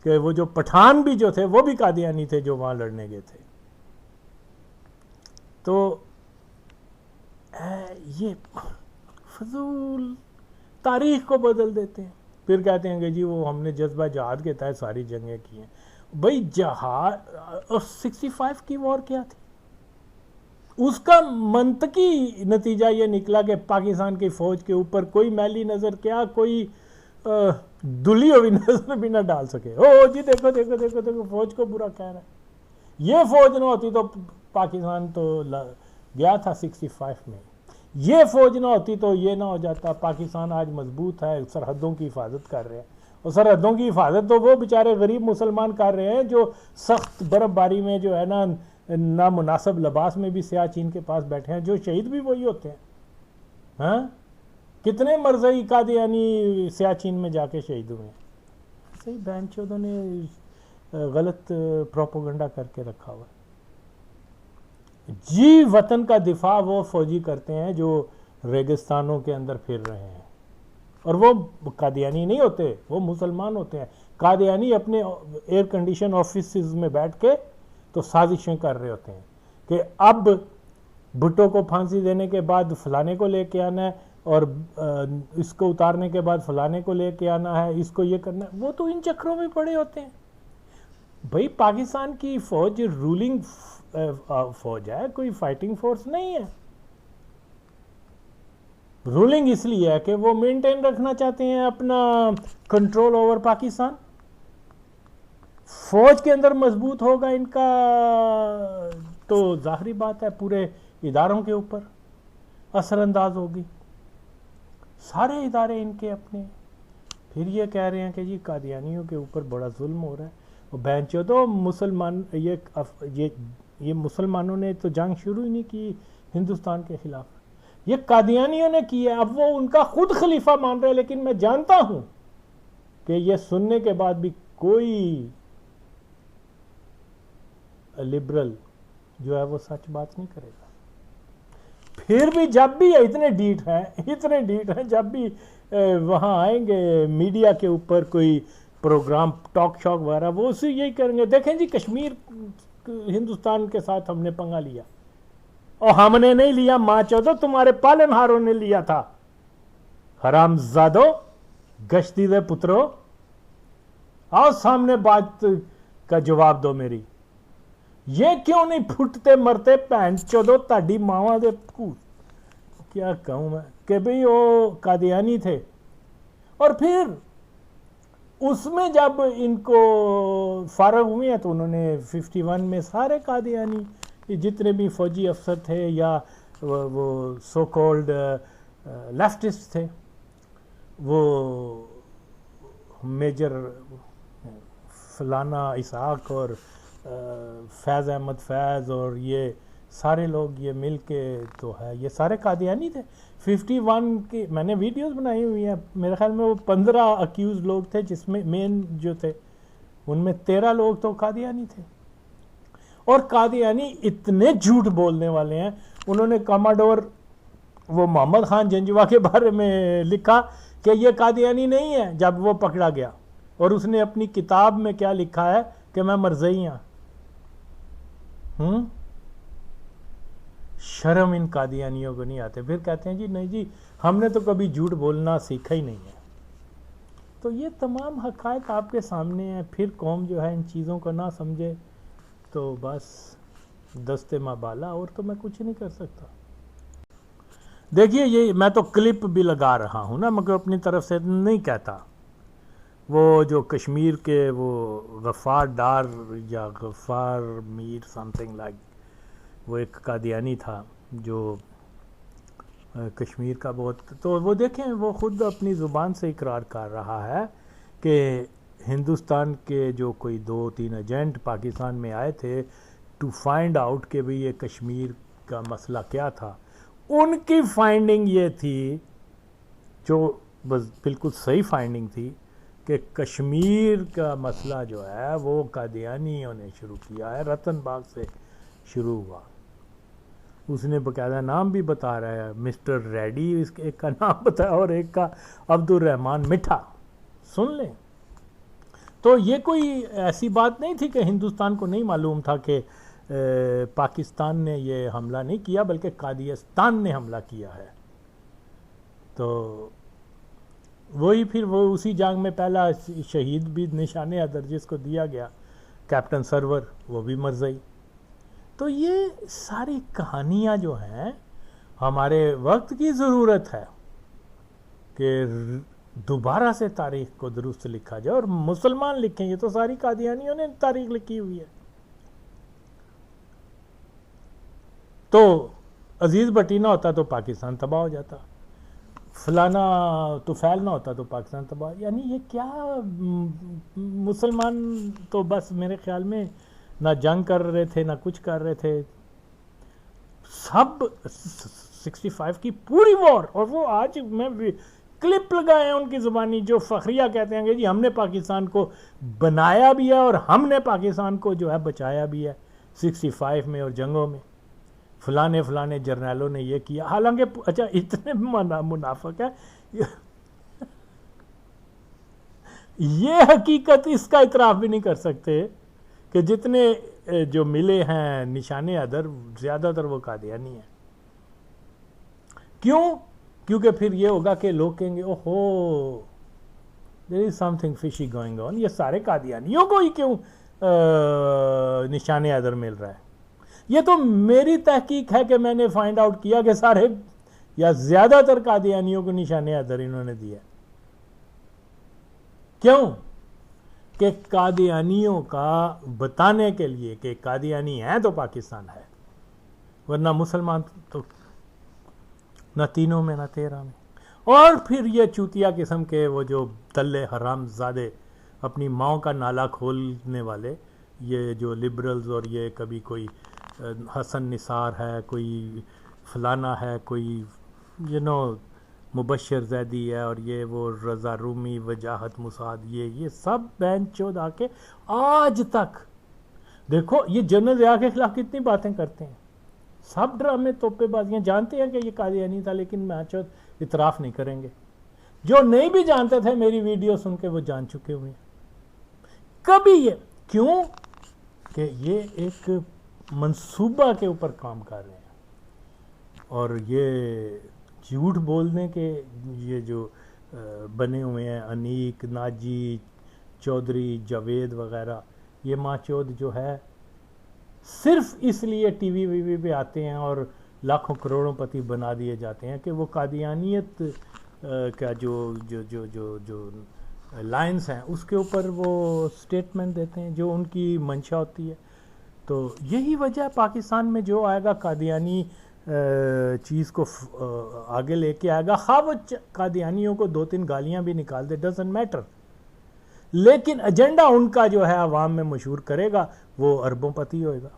کہ وہ جو پٹھان بھی جو تھے وہ بھی قادیانی تھے جو وہاں لڑنے گئے تھے. تو یہ فضول تاریخ کو بدل دیتے ہیں. پھر کہتے ہیں کہ جی وہ ہم نے جذبہ جہاد کے تحت ساری جنگیں کی ہیں. بھئی جہاد 65 کی وار کیا تھی؟ اس کا منطقی نتیجہ یہ نکلا کہ پاکستان کی فوج کے اوپر کوئی میلی نظر کیا کوئی دلی ہوئی نظر بھی نہ ڈال سکے. جی دیکھو دیکھو دیکھو دیکھو فوج کو برا کہہ رہا ہے. یہ فوج نہ ہوتی تو پاکستان تو گیا تھا 65 میں. یہ فوج نہ ہوتی تو یہ نہ ہو جاتا. پاکستان آج مضبوط ہے، سرحدوں کی حفاظت کر رہے ہیں. اور سرحدوں کی حفاظت تو وہ بیچارے غریب مسلمان کر رہے ہیں جو سخت برف باری میں جو ہے نا نامناسب لباس میں بھی سیاہ چین کے پاس بیٹھے ہیں. جو شہید بھی وہی ہوتے ہیں. ہاں کتنے مرزئی قادیانی سیاہ چین میں جا کے شہید ہوئے ہیں. صحیح بہن چودوں نے غلط پروپیگنڈا کر کے رکھا ہوا ہے. جی وطن کا دفاع وہ فوجی کرتے ہیں جو ریگستانوں کے اندر پھر رہے ہیں، اور وہ قادیانی نہیں ہوتے، وہ مسلمان ہوتے ہیں. قادیانی اپنے ایئر کنڈیشن آفیسز میں بیٹھ کے تو سازشیں کر رہے ہوتے ہیں کہ اب بھٹو کو پھانسی دینے کے بعد فلانے کو لے کے آنا ہے، اور اس کو اتارنے کے بعد فلانے کو لے کے آنا ہے، اس کو یہ کرنا ہے. وہ تو ان چکروں میں پڑے ہوتے ہیں. بھئی پاکستان کی فوج رولنگ فوج ہے، کوئی فائٹنگ فورس نہیں ہے. رولنگ اس لیے ہے کہ وہ مینٹین رکھنا چاہتے ہیں اپنا کنٹرول اوور پاکستان. فوج کے اندر مضبوط ہوگا ان کا تو ظاہری بات ہے پورے اداروں کے اوپر اثر انداز ہوگی. سارے ادارے ان کے اپنے. پھر یہ کہہ رہے ہیں کہ جی قادیانیوں کے اوپر بڑا ظلم ہو رہا ہے. وہ بہنچو تو مسلمان یہ مسلمانوں نے تو جنگ شروع ہی نہیں کی ہندوستان کے خلاف، یہ قادیانیوں نے کی ہے. اب وہ ان کا خود خلیفہ مان رہے، لیکن میں جانتا ہوں کہ یہ سننے کے بعد بھی کوئی لبرل جو ہے وہ سچ بات نہیں کرے گا. پھر بھی جب بھی اتنے ڈیٹ ہیں جب بھی وہاں آئیں گے میڈیا کے اوپر کوئی پروگرام ٹاک شاک وغیرہ، وہ اسی یہی کریں گے، دیکھیں جی کشمیر ہندوستان کے ساتھ ہم نے پنگا لیا. اور ہم نے نہیں لیا، ماں چودو تمہارے پالن ہاروں نے لیا تھا. حرام زادو گشتی دے پترو، آؤ سامنے بات کا جواب دو میری. یہ کیوں نہیں پھٹتے مرتے بہن چودو تاڈی ماواں دے کیا کہوں میں کہ بھئی وہ قادیانی تھے. اور پھر اس میں جب ان کو فارغ ہوئے ہیں تو انہوں نے 51 میں سارے قادیانی جتنے بھی فوجی افسر تھے یا وہ سو کولڈ لیفٹسٹ تھے، وہ میجر فلانا اسحاق اور فیض احمد فیض اور یہ سارے لوگ یہ مل کے تو ہے، یہ سارے قادیانی تھے۔ 51 کی میں نے ویڈیوز بنائی ہوئی ہیں، میرے خیال میں وہ 15 اکیوز لوگ تھے، جس میں مین جو تھے ان میں 13 لوگ تو قادیانی تھے۔ اور قادیانی اتنے جھوٹ بولنے والے ہیں، انہوں نے کاماڈور وہ محمد خان جنجوا کے بارے میں لکھا کہ یہ قادیانی نہیں ہے جب وہ پکڑا گیا، اور اس نے اپنی کتاب میں کیا لکھا ہے کہ میں مرزئی ہوں۔ شرم ان قادیانیوں کو نہیں آتے، پھر کہتے ہیں جی نہیں جی ہم نے تو کبھی جھوٹ بولنا سیکھا ہی نہیں ہے۔ تو یہ تمام حقائق آپ کے سامنے ہیں، پھر قوم جو ہے ان چیزوں کو نہ سمجھے تو بس دست مابالا، اور تو میں کچھ نہیں کر سکتا۔ دیکھیے یہ میں تو کلپ بھی لگا رہا ہوں نا، مگر اپنی طرف سے نہیں کہتا۔ وہ جو کشمیر کے وہ غفار ڈار یا غفار میر سم تھنگ لائک، وہ ایک قادیانی تھا جو کشمیر کا بہت، تو وہ دیکھیں وہ خود اپنی زبان سے اقرار کر رہا ہے کہ ہندوستان کے جو کوئی 2-3 ایجنٹ پاکستان میں آئے تھے ٹو فائنڈ آؤٹ کہ بھئی یہ کشمیر کا مسئلہ کیا تھا، ان کی فائنڈنگ یہ تھی جو بس بالکل صحیح فائنڈنگ تھی کہ کشمیر کا مسئلہ جو ہے وہ قادیانیوں نے شروع کیا ہے، رتن باغ سے شروع ہوا۔ اس نے باقاعدہ نام بھی بتا رہا ہے، مسٹر ریڈی اس ایک کا نام بتایا اور ایک کا عبد الرحمان مٹھا، سن لیں۔ تو یہ کوئی ایسی بات نہیں تھی کہ ہندوستان کو نہیں معلوم تھا کہ پاکستان نے یہ حملہ نہیں کیا بلکہ قادیستان نے حملہ کیا ہے۔ تو وہی پھر وہ اسی جنگ میں پہلا شہید بھی نشان حیدر جس کو دیا گیا کیپٹن سرور، وہ بھی مرزئی۔ تو یہ ساری کہانیاں جو ہیں ہمارے وقت کی ضرورت ہے کہ دوبارہ سے تاریخ کو درست لکھا جائے، اور مسلمان لکھیں، یہ تو ساری قادیانیوں نے تاریخ لکھی ہوئی ہے۔ تو عزیز بٹی نہ ہوتا تو پاکستان تباہ ہو جاتا، فلانا طفیل نہ ہوتا تو پاکستان تباہ، یعنی یہ کیا مسلمان تو بس میرے خیال میں نہ جنگ کر رہے تھے نہ کچھ کر رہے تھے، سب 65 کی پوری وار، اور وہ آج میں کلپ لگائے ہیں ان کی زبانی جو فخریہ کہتے ہیں کہ جی ہم نے پاکستان کو بنایا بھی ہے اور ہم نے پاکستان کو جو ہے بچایا بھی ہے 65 میں اور جنگوں میں، فلانے جرنیلوں نے یہ کیا، حالانکہ اچھا اتنے منافق ہے یہ حقیقت اس کا اعتراف بھی نہیں کر سکتے کہ جتنے جو ملے ہیں نشان حیدر زیادہ تر وہ قادیانی ہیں۔ کیوں؟ کیونکہ پھر یہ ہوگا کہ لوگ کہیں گے اوہو there is something fishy going on، یہ سارے قادیانیوں کو ہی کیوں نشان حیدر مل رہا ہے۔ یہ تو میری تحقیق ہے کہ میں نے فائنڈ آؤٹ کیا کہ سارے یا زیادہ تر قادیانیوں کو نشان حیدر انہوں نے دیا۔ کیوں؟ کہ قادیانیوں کا بتانے کے لیے کہ قادیانی ہیں تو پاکستان ہے، ورنہ مسلمان تو نہ تینوں میں نہ 13 میں۔ اور پھر یہ چوتیا قسم کے وہ جو دلے حرام زادے اپنی ماؤں کا نالا کھولنے والے، یہ جو لبرلز، اور یہ کبھی کوئی حسن نثار ہے، کوئی فلانا ہے، کوئی مبشر زیدی ہے، اور یہ وہ رضا رومی، وجاہت مساعد، یہ سب بہن چود آ کے آج تک دیکھو یہ جنرل ضیاء کے خلاف کتنی باتیں کرتے ہیں، سب ڈرامے توپے بازیاں، جانتے ہیں کہ یہ قادیانی تھا لیکن چود اعتراف نہیں کریں گے۔ جو نہیں بھی جانتے تھے میری ویڈیو سن کے وہ جان چکے ہوئے ہیں۔ کبھی یہ کیوں کہ یہ ایک منصوبہ کے اوپر کام کر رہے ہیں، اور یہ جھوٹ بولنے کے یہ جو بنے ہوئے ہیں انیک، ناجی، چودھری، جاوید وغیرہ، یہ ماں چود جو ہے صرف اس لیے ٹی وی پہ آتے ہیں اور لاکھوں کروڑوں پتی بنا دیے جاتے ہیں کہ وہ قادیانیت کا جو لائنز ہیں اس کے اوپر وہ سٹیٹمنٹ دیتے ہیں جو ان کی منشا ہوتی ہے۔ تو یہی وجہ ہے پاکستان میں جو آئے گا قادیانی چیز کو آگے لے کے آئے گا، خواہ وہ قادیانیوں کو 2-3 گالیاں بھی نکال دے، ڈزنٹ میٹر، لیکن ایجنڈا ان کا جو ہے عوام میں مشہور کرے گا، وہ اربوں پتی ہوئے گا۔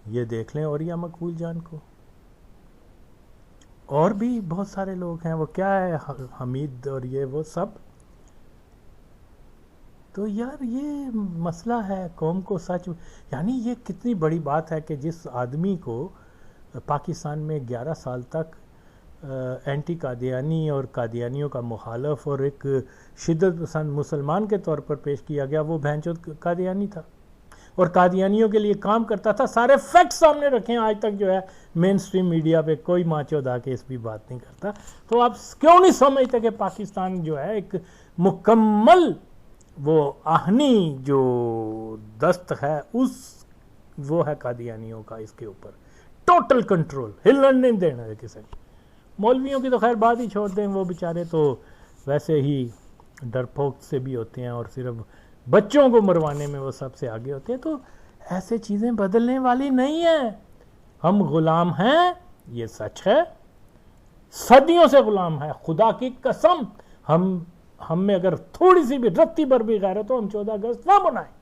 یہ دیکھ لیں اوریہ مقبول جان کو، اور بھی بہت سارے لوگ ہیں، وہ کیا ہے حمید اور یہ وہ سب۔ تو یار یہ مسئلہ ہے قوم کو سچ، یعنی یہ کتنی بڑی بات ہے کہ جس آدمی کو پاکستان میں 11 سال تک اینٹی قادیانی اور قادیانیوں کا مخالف اور ایک شدت پسند مسلمان کے طور پر پیش کیا گیا، وہ بھینچود قادیانی تھا اور قادیانیوں کے لیے کام کرتا تھا۔ سارے فیکٹ سامنے رکھیں، آج تک جو ہے مین سٹریم میڈیا پہ کوئی ماچود آ کے اس بھی بات نہیں کرتا۔ تو آپ کیوں نہیں سمجھتے کہ پاکستان جو ہے ایک مکمل وہ آہنی جو دست ہے وہ ہے قادیانیوں کا، اس کے اوپر ٹوٹل کنٹرول، ہلن نہیں دینا ہے کسی کو۔ مولویوں کی تو خیر بات ہی چھوڑ دیں، وہ بیچارے تو ویسے ہی ڈرپوک سے بھی ہوتے ہیں اور صرف بچوں کو مروانے میں وہ سب سے آگے ہوتے ہیں۔ تو ایسے چیزیں بدلنے والی نہیں ہیں، ہم غلام ہیں، یہ سچ ہے، صدیوں سے غلام ہیں، خدا کی قسم ہم میں اگر تھوڑی سی بھی رتی بھر بھی غیرت ہو، ہم 14 اگست نہ منائیں۔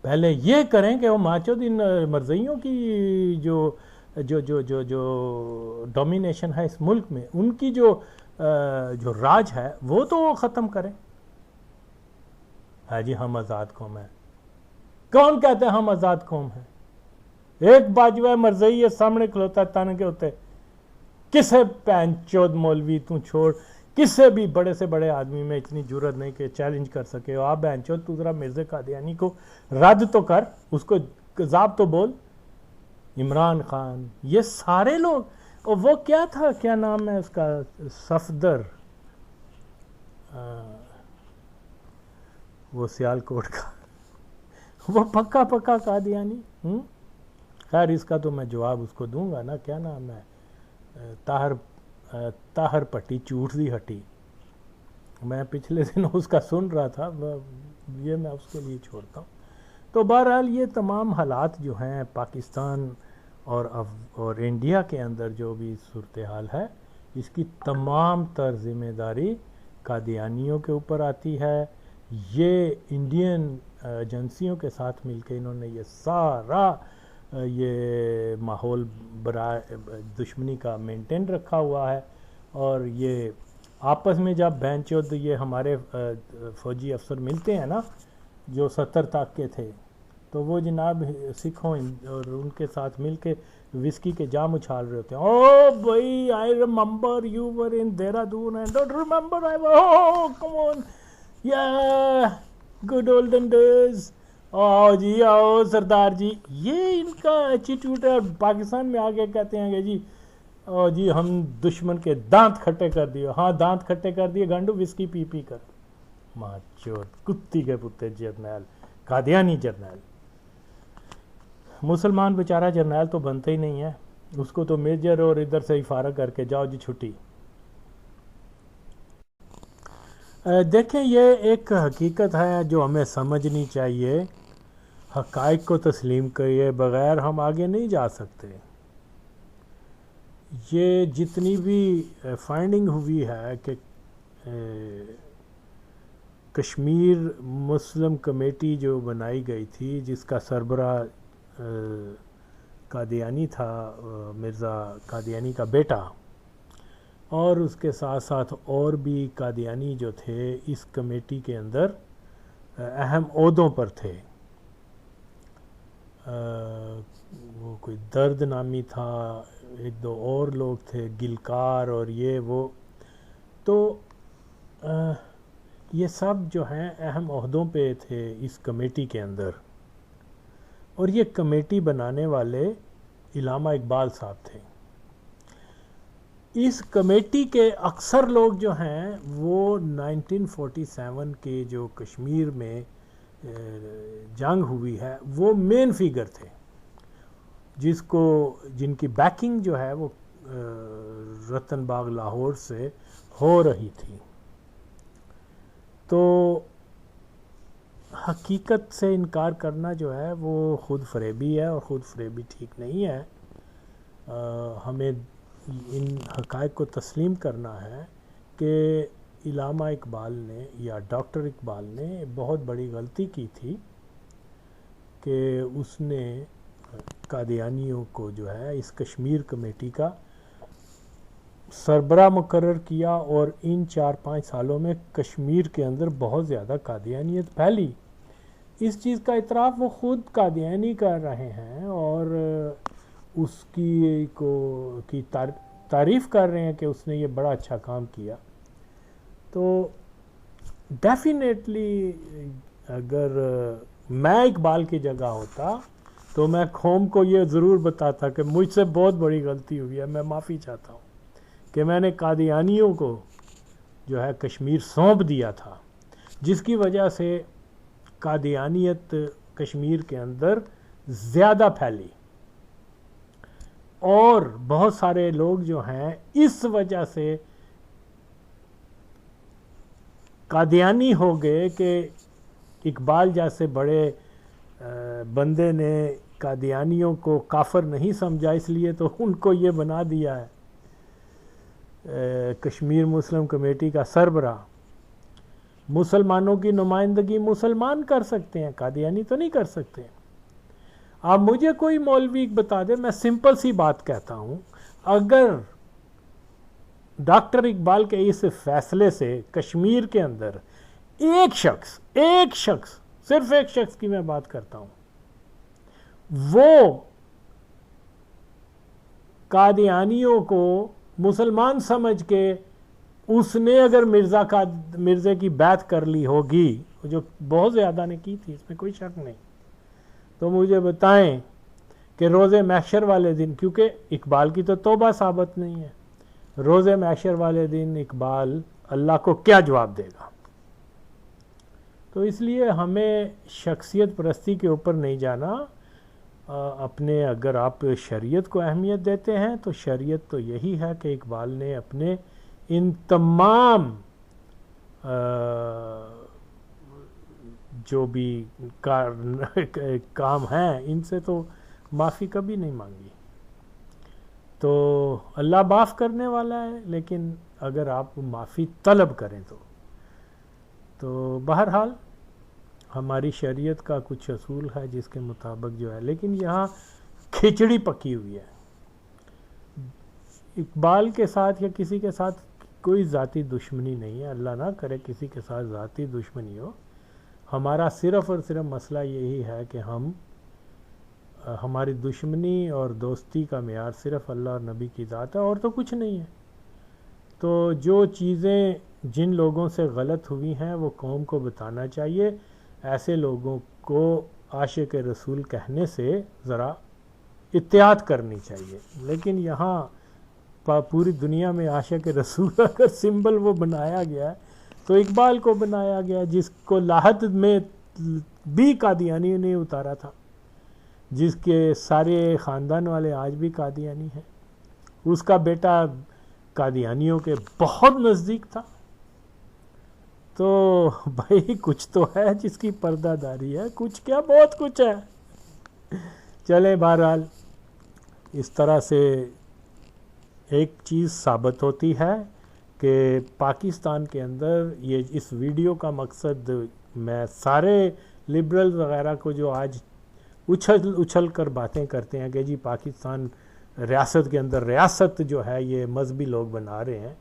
پہلے یہ کریں کہ وہ ماچود ان مرزائیوں کی جو ڈومینیشن ہے اس ملک میں، ان کی جو راج ہے وہ تو ختم کریں۔ ہاں جی ہم آزاد قوم ہیں، کون کہتے ہیں ہم آزاد قوم ہیں؟ ایک باجوہ مرزائی ہے سامنے کھلوتا ہے تن کے ہوتے، کسے پینچود مولوی تو چھوڑ، کسے بھی بڑے سے بڑے آدمی میں اتنی جرت نہیں کہ چیلنج کر سکے ہو، آپ پینچود تو ذرا مرزا قادیانی کو رد تو کر، اس کو کذاب تو بول۔ عمران خان، یہ سارے لوگ، اور وہ کیا تھا، کیا نام ہے اس کا، صفدر، وہ سیال کوٹ کا، وہ پکا قادیانی۔ خیر اس کا تو میں جواب اس کو دوں گا نا، کیا نام ہے، طاہر پٹی چوٹ دی ہٹی، میں پچھلے دن اس کا سن رہا تھا، یہ میں اس کے لیے چھوڑتا ہوں۔ تو بہرحال یہ تمام حالات جو ہیں پاکستان اور انڈیا کے اندر جو بھی صورتحال ہے، اس کی تمام تر ذمہ داری قادیانیوں کے اوپر آتی ہے۔ یہ انڈین ایجنسیوں کے ساتھ مل کے انہوں نے یہ سارا یہ ماحول برائے دشمنی کا مینٹین رکھا ہوا ہے، اور یہ آپس میں جب بہنچود یہ ہمارے فوجی افسر ملتے ہیں نا جو 70 تک کے تھے، تو وہ جناب سکھوں اور ان کے ساتھ مل کے وسکی کے جام اچھال رہے ہوتے ہیں۔ او بھائی I remember you were in Dehradun and don't remember I oh come on یا گڈ اولڈن ڈیز، آؤ جی آؤ سردار جی، یہ ان کا ایٹیٹیوڈ ہے۔ پاکستان میں آگے کہتے ہیں کہ جی او جی ہم دشمن کے دانت کھٹے کر دیے، ہاں دانت کھٹے کر دیے گانڈو، وسکی پی پی کر، ماچور کتی کے پتے جرنیل، قادیانی جرنیل۔ مسلمان بیچارہ جرنیل تو بنتا ہی نہیں ہے، اس کو تو میجر اور ادھر سے ہی فارغ کر کے جاؤ جی چھٹی۔ دیکھیں یہ ایک حقیقت ہے جو ہمیں سمجھنی چاہیے، حقائق کو تسلیم کریے بغیر ہم آگے نہیں جا سکتے۔ یہ جتنی بھی فائنڈنگ ہوئی ہے کہ کشمیر مسلم کمیٹی جو بنائی گئی تھی جس کا سربراہ قادیانی تھا، مرزا قادیانی کا بیٹا، اور اس کے ساتھ ساتھ اور بھی قادیانی جو تھے اس کمیٹی کے اندر اہم عہدوں پر تھے۔ وہ کوئی درد نامی تھا، ایک دو اور لوگ تھے، گلکار اور یہ وہ، تو یہ سب جو ہیں اہم عہدوں پہ تھے اس کمیٹی کے اندر، اور یہ کمیٹی بنانے والے علامہ اقبال صاحب تھے۔ اس کمیٹی کے اکثر لوگ جو ہیں وہ 1947 کے جو کشمیر میں جنگ ہوئی ہے وہ مین فیگر تھے، جن کی بیکنگ جو ہے وہ رتن باغ لاہور سے ہو رہی تھی۔ تو حقیقت سے انکار کرنا جو ہے وہ خود فریبی ہے، اور خود فریبی ٹھیک نہیں ہے۔ ہمیں ان حقائق کو تسلیم کرنا ہے کہ علامہ اقبال نے یا ڈاکٹر اقبال نے بہت بڑی غلطی کی تھی کہ اس نے قادیانیوں کو جو ہے اس کشمیر کمیٹی کا سربراہ مقرر کیا، اور ان 4-5 سالوں میں کشمیر کے اندر بہت زیادہ قادیانیت پھیلی۔ اس چیز کا اعتراف وہ خود قادیانی کر رہے ہیں، اور اس کی تعریف کر رہے ہیں کہ اس نے یہ بڑا اچھا کام کیا۔ تو ڈیفینیٹلی اگر میں اقبال کی جگہ ہوتا تو میں قوم کو یہ ضرور بتاتا کہ مجھ سے بہت بڑی غلطی ہوئی ہے، میں معافی چاہتا ہوں کہ میں نے قادیانیوں کو جو ہے کشمیر سونپ دیا تھا، جس کی وجہ سے قادیانیت کشمیر کے اندر زیادہ پھیلی، اور بہت سارے لوگ جو ہیں اس وجہ سے قادیانی ہو گئے کہ اقبال جیسے بڑے بندے نے قادیانیوں کو کافر نہیں سمجھا، اس لیے تو ان کو یہ بنا دیا ہے کشمیر مسلم کمیٹی کا سربراہ۔ مسلمانوں کی نمائندگی مسلمان کر سکتے ہیں، قادیانی تو نہیں کر سکتے۔ اب مجھے کوئی مولوی بتا دے، میں سمپل سی بات کہتا ہوں، اگر ڈاکٹر اقبال کے اس فیصلے سے کشمیر کے اندر ایک شخص صرف ایک شخص کی میں بات کرتا ہوں، وہ قادیانیوں کو مسلمان سمجھ کے اس نے اگر مرزے کی بیعت کر لی ہوگی، جو بہت زیادہ نے کی تھی، اس میں کوئی شک نہیں، تو مجھے بتائیں کہ روز محشر والے دن، کیونکہ اقبال کی تو توبہ ثابت نہیں ہے، روز محشر والے دن اقبال اللہ کو کیا جواب دے گا؟ تو اس لیے ہمیں شخصیت پرستی کے اوپر نہیں جانا۔ اپنے اگر آپ شریعت کو اہمیت دیتے ہیں تو شریعت تو یہی ہے کہ اقبال نے اپنے ان تمام جو بھی کام ہیں ان سے تو معافی کبھی نہیں مانگی۔ تو اللہ معاف کرنے والا ہے، لیکن اگر آپ معافی طلب کریں تو بہرحال ہماری شریعت کا کچھ اصول ہے جس کے مطابق جو ہے، لیکن یہاں کھچڑی پکی ہوئی ہے۔ اقبال کے ساتھ یا کسی کے ساتھ کوئی ذاتی دشمنی نہیں ہے، اللہ نہ کرے کسی کے ساتھ ذاتی دشمنی ہو۔ ہمارا صرف اور صرف مسئلہ یہی ہے کہ ہماری دشمنی اور دوستی کا معیار صرف اللہ اور نبی کی ذات ہے، اور تو کچھ نہیں ہے۔ تو جو چیزیں جن لوگوں سے غلط ہوئی ہیں وہ قوم کو بتانا چاہیے، ایسے لوگوں کو عاشق رسول کہنے سے ذرا احتیاط کرنی چاہیے۔ لیکن یہاں پوری دنیا میں عاشق رسول اگر سمبل وہ بنایا گیا ہے تو اقبال کو بنایا گیا، جس کو لاحد میں بھی قادیانی نے اتارا تھا، جس کے سارے خاندان والے آج بھی قادیانی ہیں، اس کا بیٹا قادیانیوں کے بہت نزدیک تھا۔ تو بھائی کچھ تو ہے جس کی پردہ داری ہے، کچھ کیا بہت کچھ ہے۔ چلیں بہرحال اس طرح سے ایک چیز ثابت ہوتی ہے کہ پاکستان کے اندر اس ویڈیو کا مقصد، میں سارے لبرل وغیرہ کو جو آج اچھل کر باتیں کرتے ہیں کہ جی پاکستان ریاست کے اندر ریاست جو ہے یہ مذہبی لوگ بنا رہے ہیں،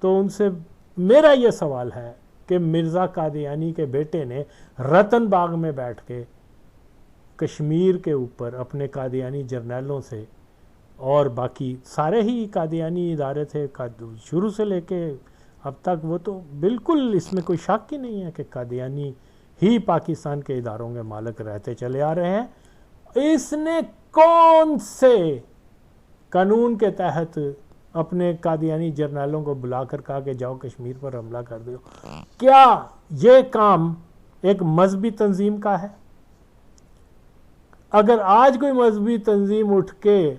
تو ان سے میرا یہ سوال ہے کہ مرزا قادیانی کے بیٹے نے رتن باغ میں بیٹھ کے کشمیر کے اوپر اپنے قادیانی جرنیلوں سے، اور باقی سارے ہی قادیانی ادارے تھے شروع سے لے کے اب تک، وہ تو بالکل اس میں کوئی شک ہی نہیں ہے کہ قادیانی ہی پاکستان کے اداروں کے مالک رہتے چلے آ رہے ہیں۔ اس نے کون سے قانون کے تحت اپنے قادیانی جرنیلوں کو بلا کر کہا کہ جاؤ کشمیر پر حملہ کر دو؟ کیا یہ کام ایک مذہبی تنظیم کا ہے؟ اگر آج کوئی مذہبی تنظیم اٹھ کے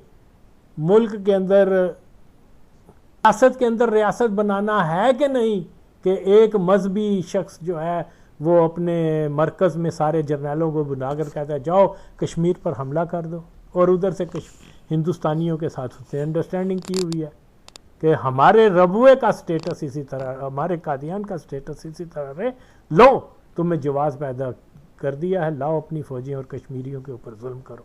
ملک کے اندر ریاست کے اندر ریاست بنانا ہے کہ نہیں، کہ ایک مذہبی شخص جو ہے وہ اپنے مرکز میں سارے جرنیلوں کو بنا کر کہتا ہے جاؤ کشمیر پر حملہ کر دو، اور ادھر سے ہندوستانیوں کے ساتھ اس سے انڈرسٹینڈنگ کی ہوئی ہے کہ ہمارے ربوے کا سٹیٹس اسی طرح، ہمارے قادیان کا سٹیٹس اسی طرح رہے، لو تم میں جواز پیدا کر دیا ہے، لاؤ اپنی فوجیں اور کشمیریوں کے اوپر ظلم کرو۔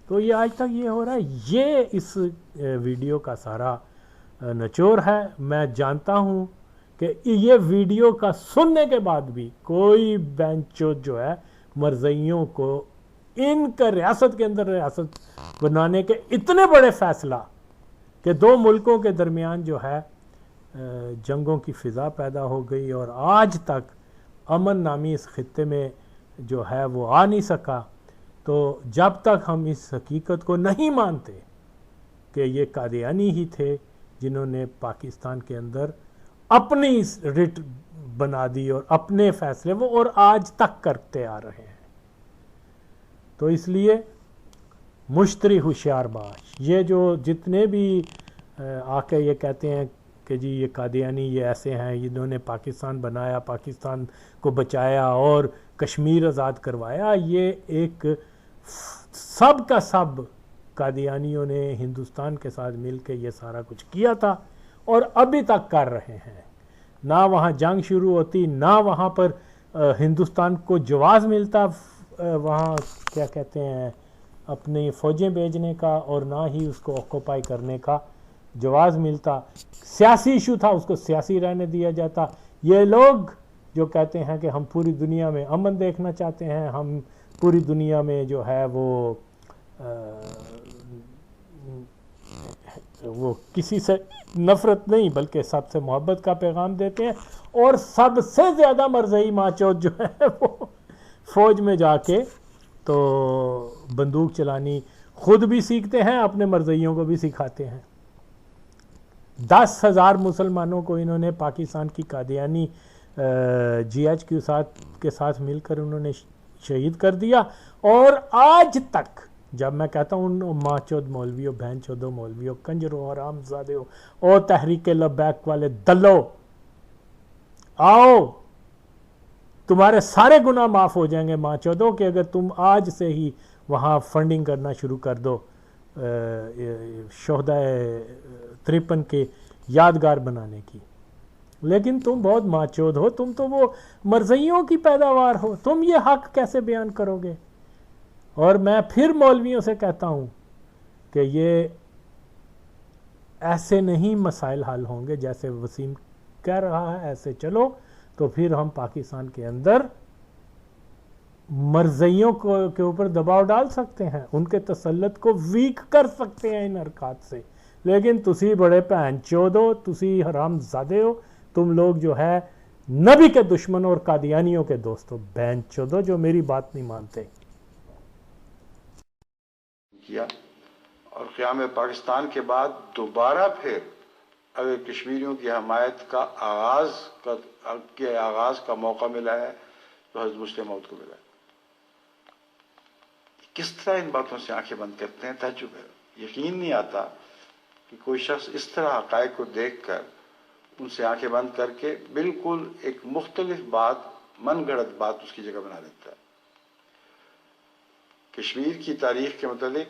تو یہ آج تک یہ ہو رہا ہے، یہ اس ویڈیو کا سارا نچوڑ ہے۔ میں جانتا ہوں کہ یہ ویڈیو کا سننے کے بعد بھی کوئی بینچوت جو ہے مرزائیوں کو ان کا ریاست کے اندر ریاست بنانے کے اتنے بڑے فیصلہ کہ دو ملکوں کے درمیان جو ہے جنگوں کی فضا پیدا ہو گئی اور آج تک امن نامی اس خطے میں جو ہے وہ آ نہیں سکا، تو جب تک ہم اس حقیقت کو نہیں مانتے کہ یہ قادیانی ہی تھے جنہوں نے پاکستان کے اندر اپنی رٹ بنا دی اور اپنے فیصلے وہ اور آج تک کرتے آ رہے ہیں، تو اس لیے مشتری ہوشیار باش، یہ جو جتنے بھی آ کے یہ کہتے ہیں کہ جی یہ قادیانی یہ ایسے ہیں، انہوں نے پاکستان بنایا، پاکستان کو بچایا اور کشمیر آزاد کروایا، یہ ایک سب کا سب قادیانیوں نے ہندوستان کے ساتھ مل کے یہ سارا کچھ کیا تھا اور ابھی تک کر رہے ہیں۔ نہ وہاں جنگ شروع ہوتی، نہ وہاں پر ہندوستان کو جواز ملتا وہاں کیا کہتے ہیں اپنی فوجیں بھیجنے کا، اور نہ ہی اس کو آکوپائی کرنے کا جواز ملتا۔ سیاسی ایشو تھا، اس کو سیاسی رہنے دیا جاتا۔ یہ لوگ جو کہتے ہیں کہ ہم پوری دنیا میں امن دیکھنا چاہتے ہیں، ہم پوری دنیا میں جو ہے وہ کسی سے نفرت نہیں بلکہ سب سے محبت کا پیغام دیتے ہیں، اور سب سے زیادہ مرزائی ماچوت جو ہے وہ فوج میں جا کے تو بندوق چلانی خود بھی سیکھتے ہیں، اپنے مرزائیوں کو بھی سکھاتے ہیں۔ 10,000 مسلمانوں کو انہوں نے پاکستان کی قادیانی جی ایچ کیو کے ساتھ مل کر انہوں نے شہید کر دیا، اور آج تک جب میں کہتا ہوں ماں چود مولویوں، بہن چودوں مولویوں، کنجروں، حرام زادیوں اور تحریک لبیک والے دلو، آؤ تمہارے سارے گناہ معاف ہو جائیں گے ماں چودوں، کہ اگر تم آج سے ہی وہاں فنڈنگ کرنا شروع کر دو شہداء 53 کے یادگار بنانے کی۔ لیکن تم بہت ماچود ہو، تم تو وہ مرزائیوں کی پیداوار ہو، تم یہ حق کیسے بیان کرو گے؟ اور میں پھر مولویوں سے کہتا ہوں کہ یہ ایسے نہیں مسائل حل ہوں گے جیسے وسیم کہہ رہا ہے، ایسے چلو تو پھر ہم پاکستان کے اندر مرزائیوں کے اوپر دباؤ ڈال سکتے ہیں، ان کے تسلط کو ویک کر سکتے ہیں ان حرکات سے۔ لیکن تسی بڑے بہن چود ہو، تسی حرام زادے ہو، تم لوگ جو ہے نبی کے دشمن اور قادیانیوں کے دوست ہو، بہن چود ہو جو میری بات نہیں مانتے۔ کیا اور قیام پاکستان کے بعد دوبارہ پھر اگر کشمیریوں کی حمایت کا آغاز کا موقع ملا ہے تو حضرت مسلم موعود کو ملا ہے۔ کس طرح ان باتوں سے آنکھیں بند کرتے ہیں، تعجب ہے، یقین نہیں آتا کہ کوئی شخص اس طرح حقائق کو دیکھ کر ان سے آنکھیں بند کر کے بالکل ایک مختلف بات، من گھڑت بات اس کی جگہ بنا لیتا ہے۔ کشمیر کی تاریخ کے متعلق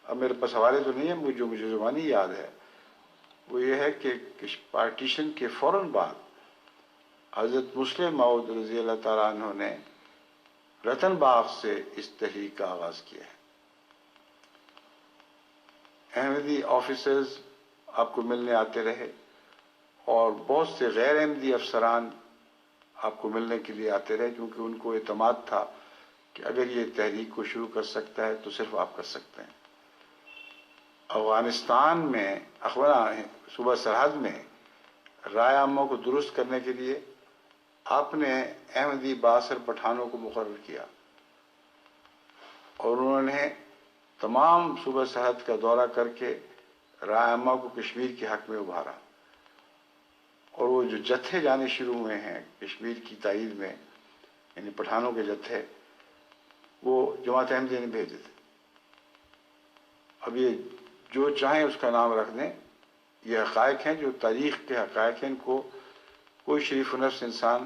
اب میرے پاس حوالے تو نہیں ہے، جو مجھے زبانی یاد ہے وہ یہ ہے کہ پارٹیشن کے فوراً بعد حضرت مسلم موعود رضی اللہ تعالیٰ عنہ نے رتن باغ سے اس تحریک کا آغاز کیا ہے۔ احمدی آفیسرز آپ کو ملنے آتے رہے اور بہت سے غیر احمدی افسران آپ کو ملنے کے لیے آتے رہے، کیونکہ ان کو اعتماد تھا کہ اگر یہ تحریک کو شروع کر سکتا ہے تو صرف آپ کر سکتے ہیں۔ افغانستان میں صوبہ سرحد میں رائے عامہ کو درست کرنے کے لیے آپ نے احمدی بااثر پٹھانوں کو مقرر کیا اور انہوں نے تمام صوبہ سرحد کا دورہ کر کے رائے عامہ کو کشمیر کے حق میں ابھارا، اور وہ جو جتھے جانے شروع ہوئے ہیں کشمیر کی تائید میں، یعنی پٹھانوں کے جتھے، وہ جماعت احمدیہ نے بھیجے تھے۔ اب یہ جو چاہیں اس کا نام رکھ دیں، یہ حقائق ہیں جو تاریخ کے حقائق ہیں، ان کو کوئی شریف النفس انسان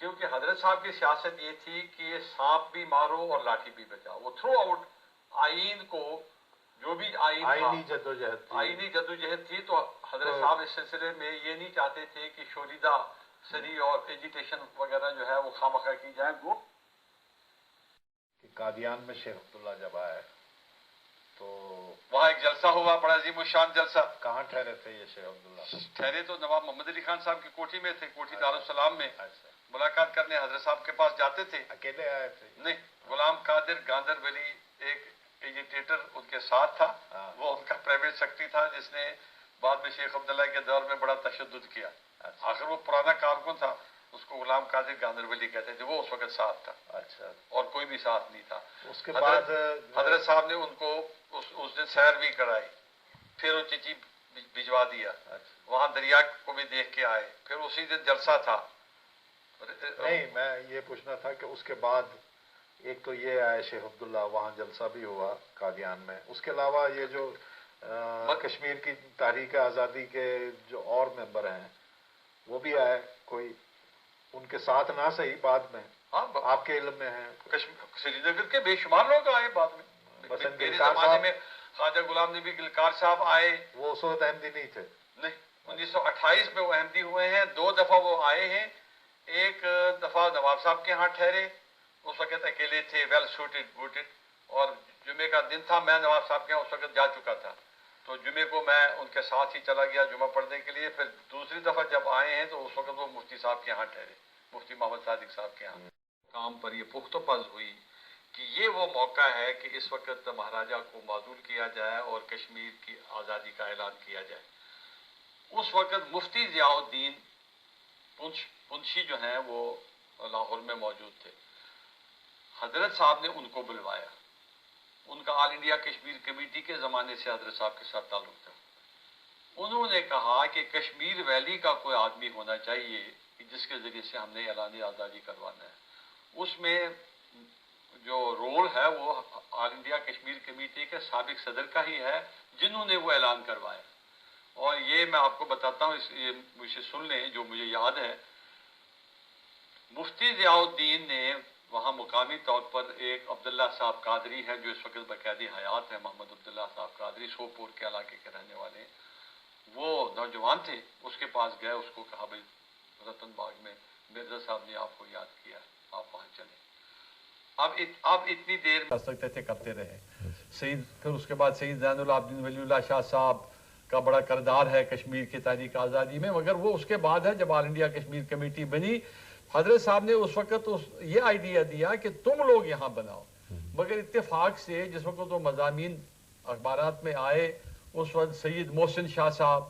کیونکہ حضرت صاحب کی سیاست یہ تھی کہ سانپ بھی مارو اور لاٹھی بھی بچاؤ. وہ تھرو آؤٹ آئین کو جو بھی آئینی جدوجہد تھی تو حضرت صاحب اس سلسلے میں یہ نہیں چاہتے تھے کہ شوریدہ سری اور ایجیٹیشن وغیرہ جو ہے وہ خواہ کی جائے. وہ قادیان میں شیخ عبداللہ جب آئے تو وہاں ایک جلسہ ہوا، بڑا عظیم الشان جلسہ. کہاں ٹھہرے تھے یہ شیخ عبداللہ؟ ٹھہرے تو نواب محمد علی خان صاحب کی کوٹھی میں تھے، کوٹھی دارالسلام میں. ملاقات کرنے حضرت صاحب کے پاس جاتے تھے. اکیلے آئے تھے؟ نہیں، غلام قادر گاندر ولی ایک ایجیٹیٹر ان کے ساتھ تھا. وہ ان کا پرائیویٹ سیکرٹری تھا جس نے بعد میں شیخ عبداللہ کے دور میں بڑا تشدد کیا. آخر وہ پرانا کارکن تھا، اس کو غلام قادر گاندر ولی کہتے تھے. وہ اس وقت ساتھ تھا. اچھا. اور کوئی بھی ساتھ نہیں تھا. اس کے بعد حضرت صاحب نے ان کو اس دن سیر بھی کرائی، پھر وہ چچی بھجوا دیا. وہاں دریا کو بھی دیکھ کے آئے. پھر اسی دن جلسہ تھا. نہیں، میں یہ پوچھنا تھا کہ اس کے بعد ایک تو یہ آئے شیخ عبداللہ، وہاں جلسہ بھی ہوا قادیان میں. اس کے علاوہ یہ جو کشمیر کی تحریک آزادی کے جو اور ممبر ہیں وہ بھی آئے، کوئی ان کے ساتھ نہ صحیح بعد میں آپ کے علم میں ہیں؟ سری نگر کے بے شمار لوگ آئے بعد میں. میرے زمانے میں خواجہ غلام نبی گلکار صاحب آئے. وہ اس وقت احمدی نہیں تھے؟ نہیں، 1928 میں وہ احمدی ہوئے ہیں. 2 دفعہ وہ آئے ہیں. ایک دفعہ نواب صاحب کے ہاں ٹھہرے، اس وقت اکیلے تھے، ویل سوٹڈ بوٹڈ. اور جمعے کا دن تھا، میں نواب صاحب کے ہاں اس وقت جا چکا تھا، تو جمعے کو میں ان کے ساتھ ہی چلا گیا جمعہ پڑھنے کے لیے. پھر دوسری دفعہ جب آئے ہیں تو اس وقت وہ مفتی صاحب کے ہاں ٹھہرے، مفتی محمد صادق صاحب کے ہاں. کام پر یہ پخت و پز ہوئی کہ یہ وہ موقع ہے کہ اس وقت مہاراجہ کو معزول کیا جائے اور کشمیر کی آزادی کا اعلان کیا جائے. اس وقت مفتی ضیاء الدین پنچھی جو ہیں وہ لاہور میں موجود تھے. حضرت صاحب نے ان کو بلوایا. ان کا آل انڈیا کشمیر کمیٹی کے زمانے سے حضرت صاحب کے ساتھ تعلق تھا. انہوں نے کہا کہ کشمیر ویلی کا کوئی آدمی ہونا چاہیے جس کے ذریعے سے ہم نے اعلان آزادی کروانا ہے. اس میں جو رول ہے وہ آل انڈیا کشمیر کمیٹی کے سابق صدر کا ہی ہے جنہوں نے وہ اعلان کروایا. اور یہ میں آپ کو بتاتا ہوں، یہ مجھے سن لیں جو مجھے یاد ہے. مفتی ضیاء الدین نے وہاں مقامی طور پر ایک عبداللہ صاحب قادری ہے جو اس وقت باقاعدہ حیات ہے، محمد عبداللہ صاحب قادری، سوپور کے علاقے کے رہنے والے ہیں. وہ نوجوان تھے، اس کے پاس گئے، اس کو کہا بھائی رتن باغ میں مرزا صاحب نے آپ کو یاد کیا، آپ وہاں چلیں. اب اتنی دیر کر سکتے تھے، کرتے رہے. پھر اس کے بعد سید زین العابدین ولی اللہ شاہ صاحب کا بڑا کردار ہے کشمیر کی تحریک آزادی میں، مگر وہ اس کے بعد ہے جب آل انڈیا کشمیر کمیٹی بنی. حضرت صاحب نے اس وقت یہ آئیڈیا دیا کہ تم لوگ یہاں بناؤ، مگر اتفاق سے جس وقت وہ مضامین اخبارات میں آئے اس وقت سید محسن شاہ صاحب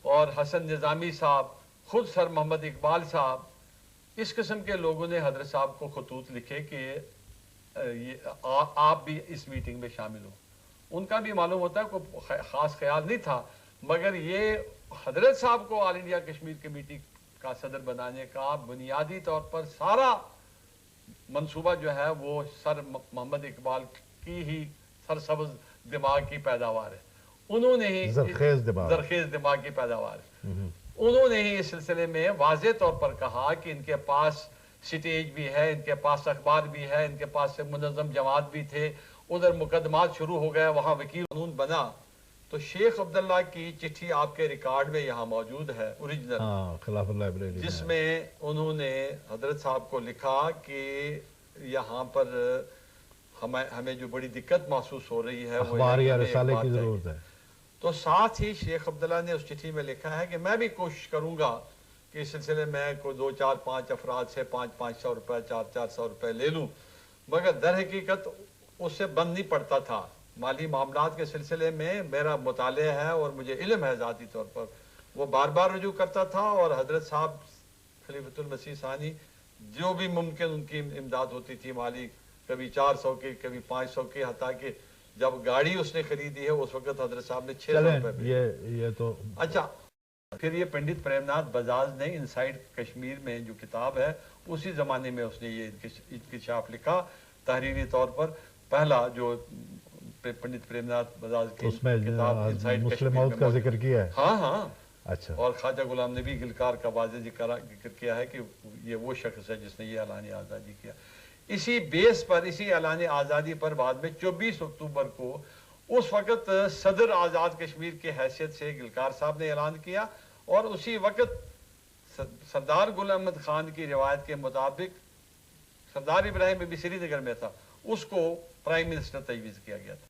اور حسن نظامی صاحب، خود سر محمد اقبال صاحب، اس قسم کے لوگوں نے حضرت صاحب کو خطوط لکھے کہ آپ بھی اس میٹنگ میں شامل ہو. ان کا بھی معلوم ہوتا ہے کوئی خاص خیال نہیں تھا، مگر یہ حضرت صاحب کو آل انڈیا کشمیر کمیٹی کا صدر بنانے کا بنیادی طور پر سارا منصوبہ جو ہے وہ سر محمد اقبال کی ہی سرسبز دماغ کی پیداوار ہے. انہوں نے ہی زرخیز دماغ کی پیداوار ہے. انہوں نے ہی اس سلسلے میں واضح طور پر کہا کہ ان کے پاس سٹیج بھی ہے، ان کے پاس اخبار بھی ہے، ان کے پاس سے منظم جماعت بھی تھے. ادھر مقدمات شروع ہو گئے، وہاں وکیل قانون بنا. تو شیخ عبداللہ کی چٹھی آپ کے ریکارڈ میں یہاں موجود ہے، اوریجنل، خلاف اللہ بریلی، جس میں انہوں نے حضرت صاحب کو لکھا کہ یہاں پر ہمیں جو بڑی دقت محسوس ہو رہی ہے وہ اخبار یا رسالے کی ضرورت ہے. تو ساتھ ہی شیخ عبداللہ نے اس چٹھی میں لکھا ہے کہ میں بھی کوشش کروں گا کہ اس سلسلے میں کوئی 2 4 5 افراد سے 500 روپے 400 روپے لے لوں، مگر در حقیقت اس سے بند نہیں پڑتا تھا. مالی معاملات کے سلسلے میں میرا مطالعہ ہے اور مجھے علم ہے ذاتی طور پر. وہ بار بار رجوع کرتا تھا اور حضرت صاحب خلیفۃ المسیح ثانی جو بھی ممکن ان کی امداد ہوتی تھی مالی، کبھی 400 کی، کبھی 500 کی، حتیٰ کہ جب گاڑی اس نے خریدی ہے اس وقت حضرت صاحب نے 600 روپے. یہ تو اچھا. پھر یہ پنڈت پریم ناتھ بجاج نے انسائیڈ کشمیر میں جو کتاب ہے اسی زمانے میں اس نے یہ انکشاف لکھا تحریری طور پر. پہلا جو پنڈت پریم ناتھ بجاج کی کتاب انسائیڈ مسلم موت کا ذکر کیا ہے. ہاں، اچھا اور خواجہ غلام نبی گلکار کا واضح ذکر کیا ہے کہ یہ وہ شخص ہے جس نے یہ اعلان آزادی کیا. اسی بیس پر، اسی اعلان آزادی پر بعد میں 24 اکتوبر کو اس وقت صدر آزاد کشمیر کی حیثیت سے گلکار صاحب نے اعلان کیا، اور اسی وقت سردار گل احمد خان کی روایت کے مطابق سردار ابراہیم ابھی سری نگر میں تھا، اس کو پرائم منسٹر تجویز کیا گیا تھا.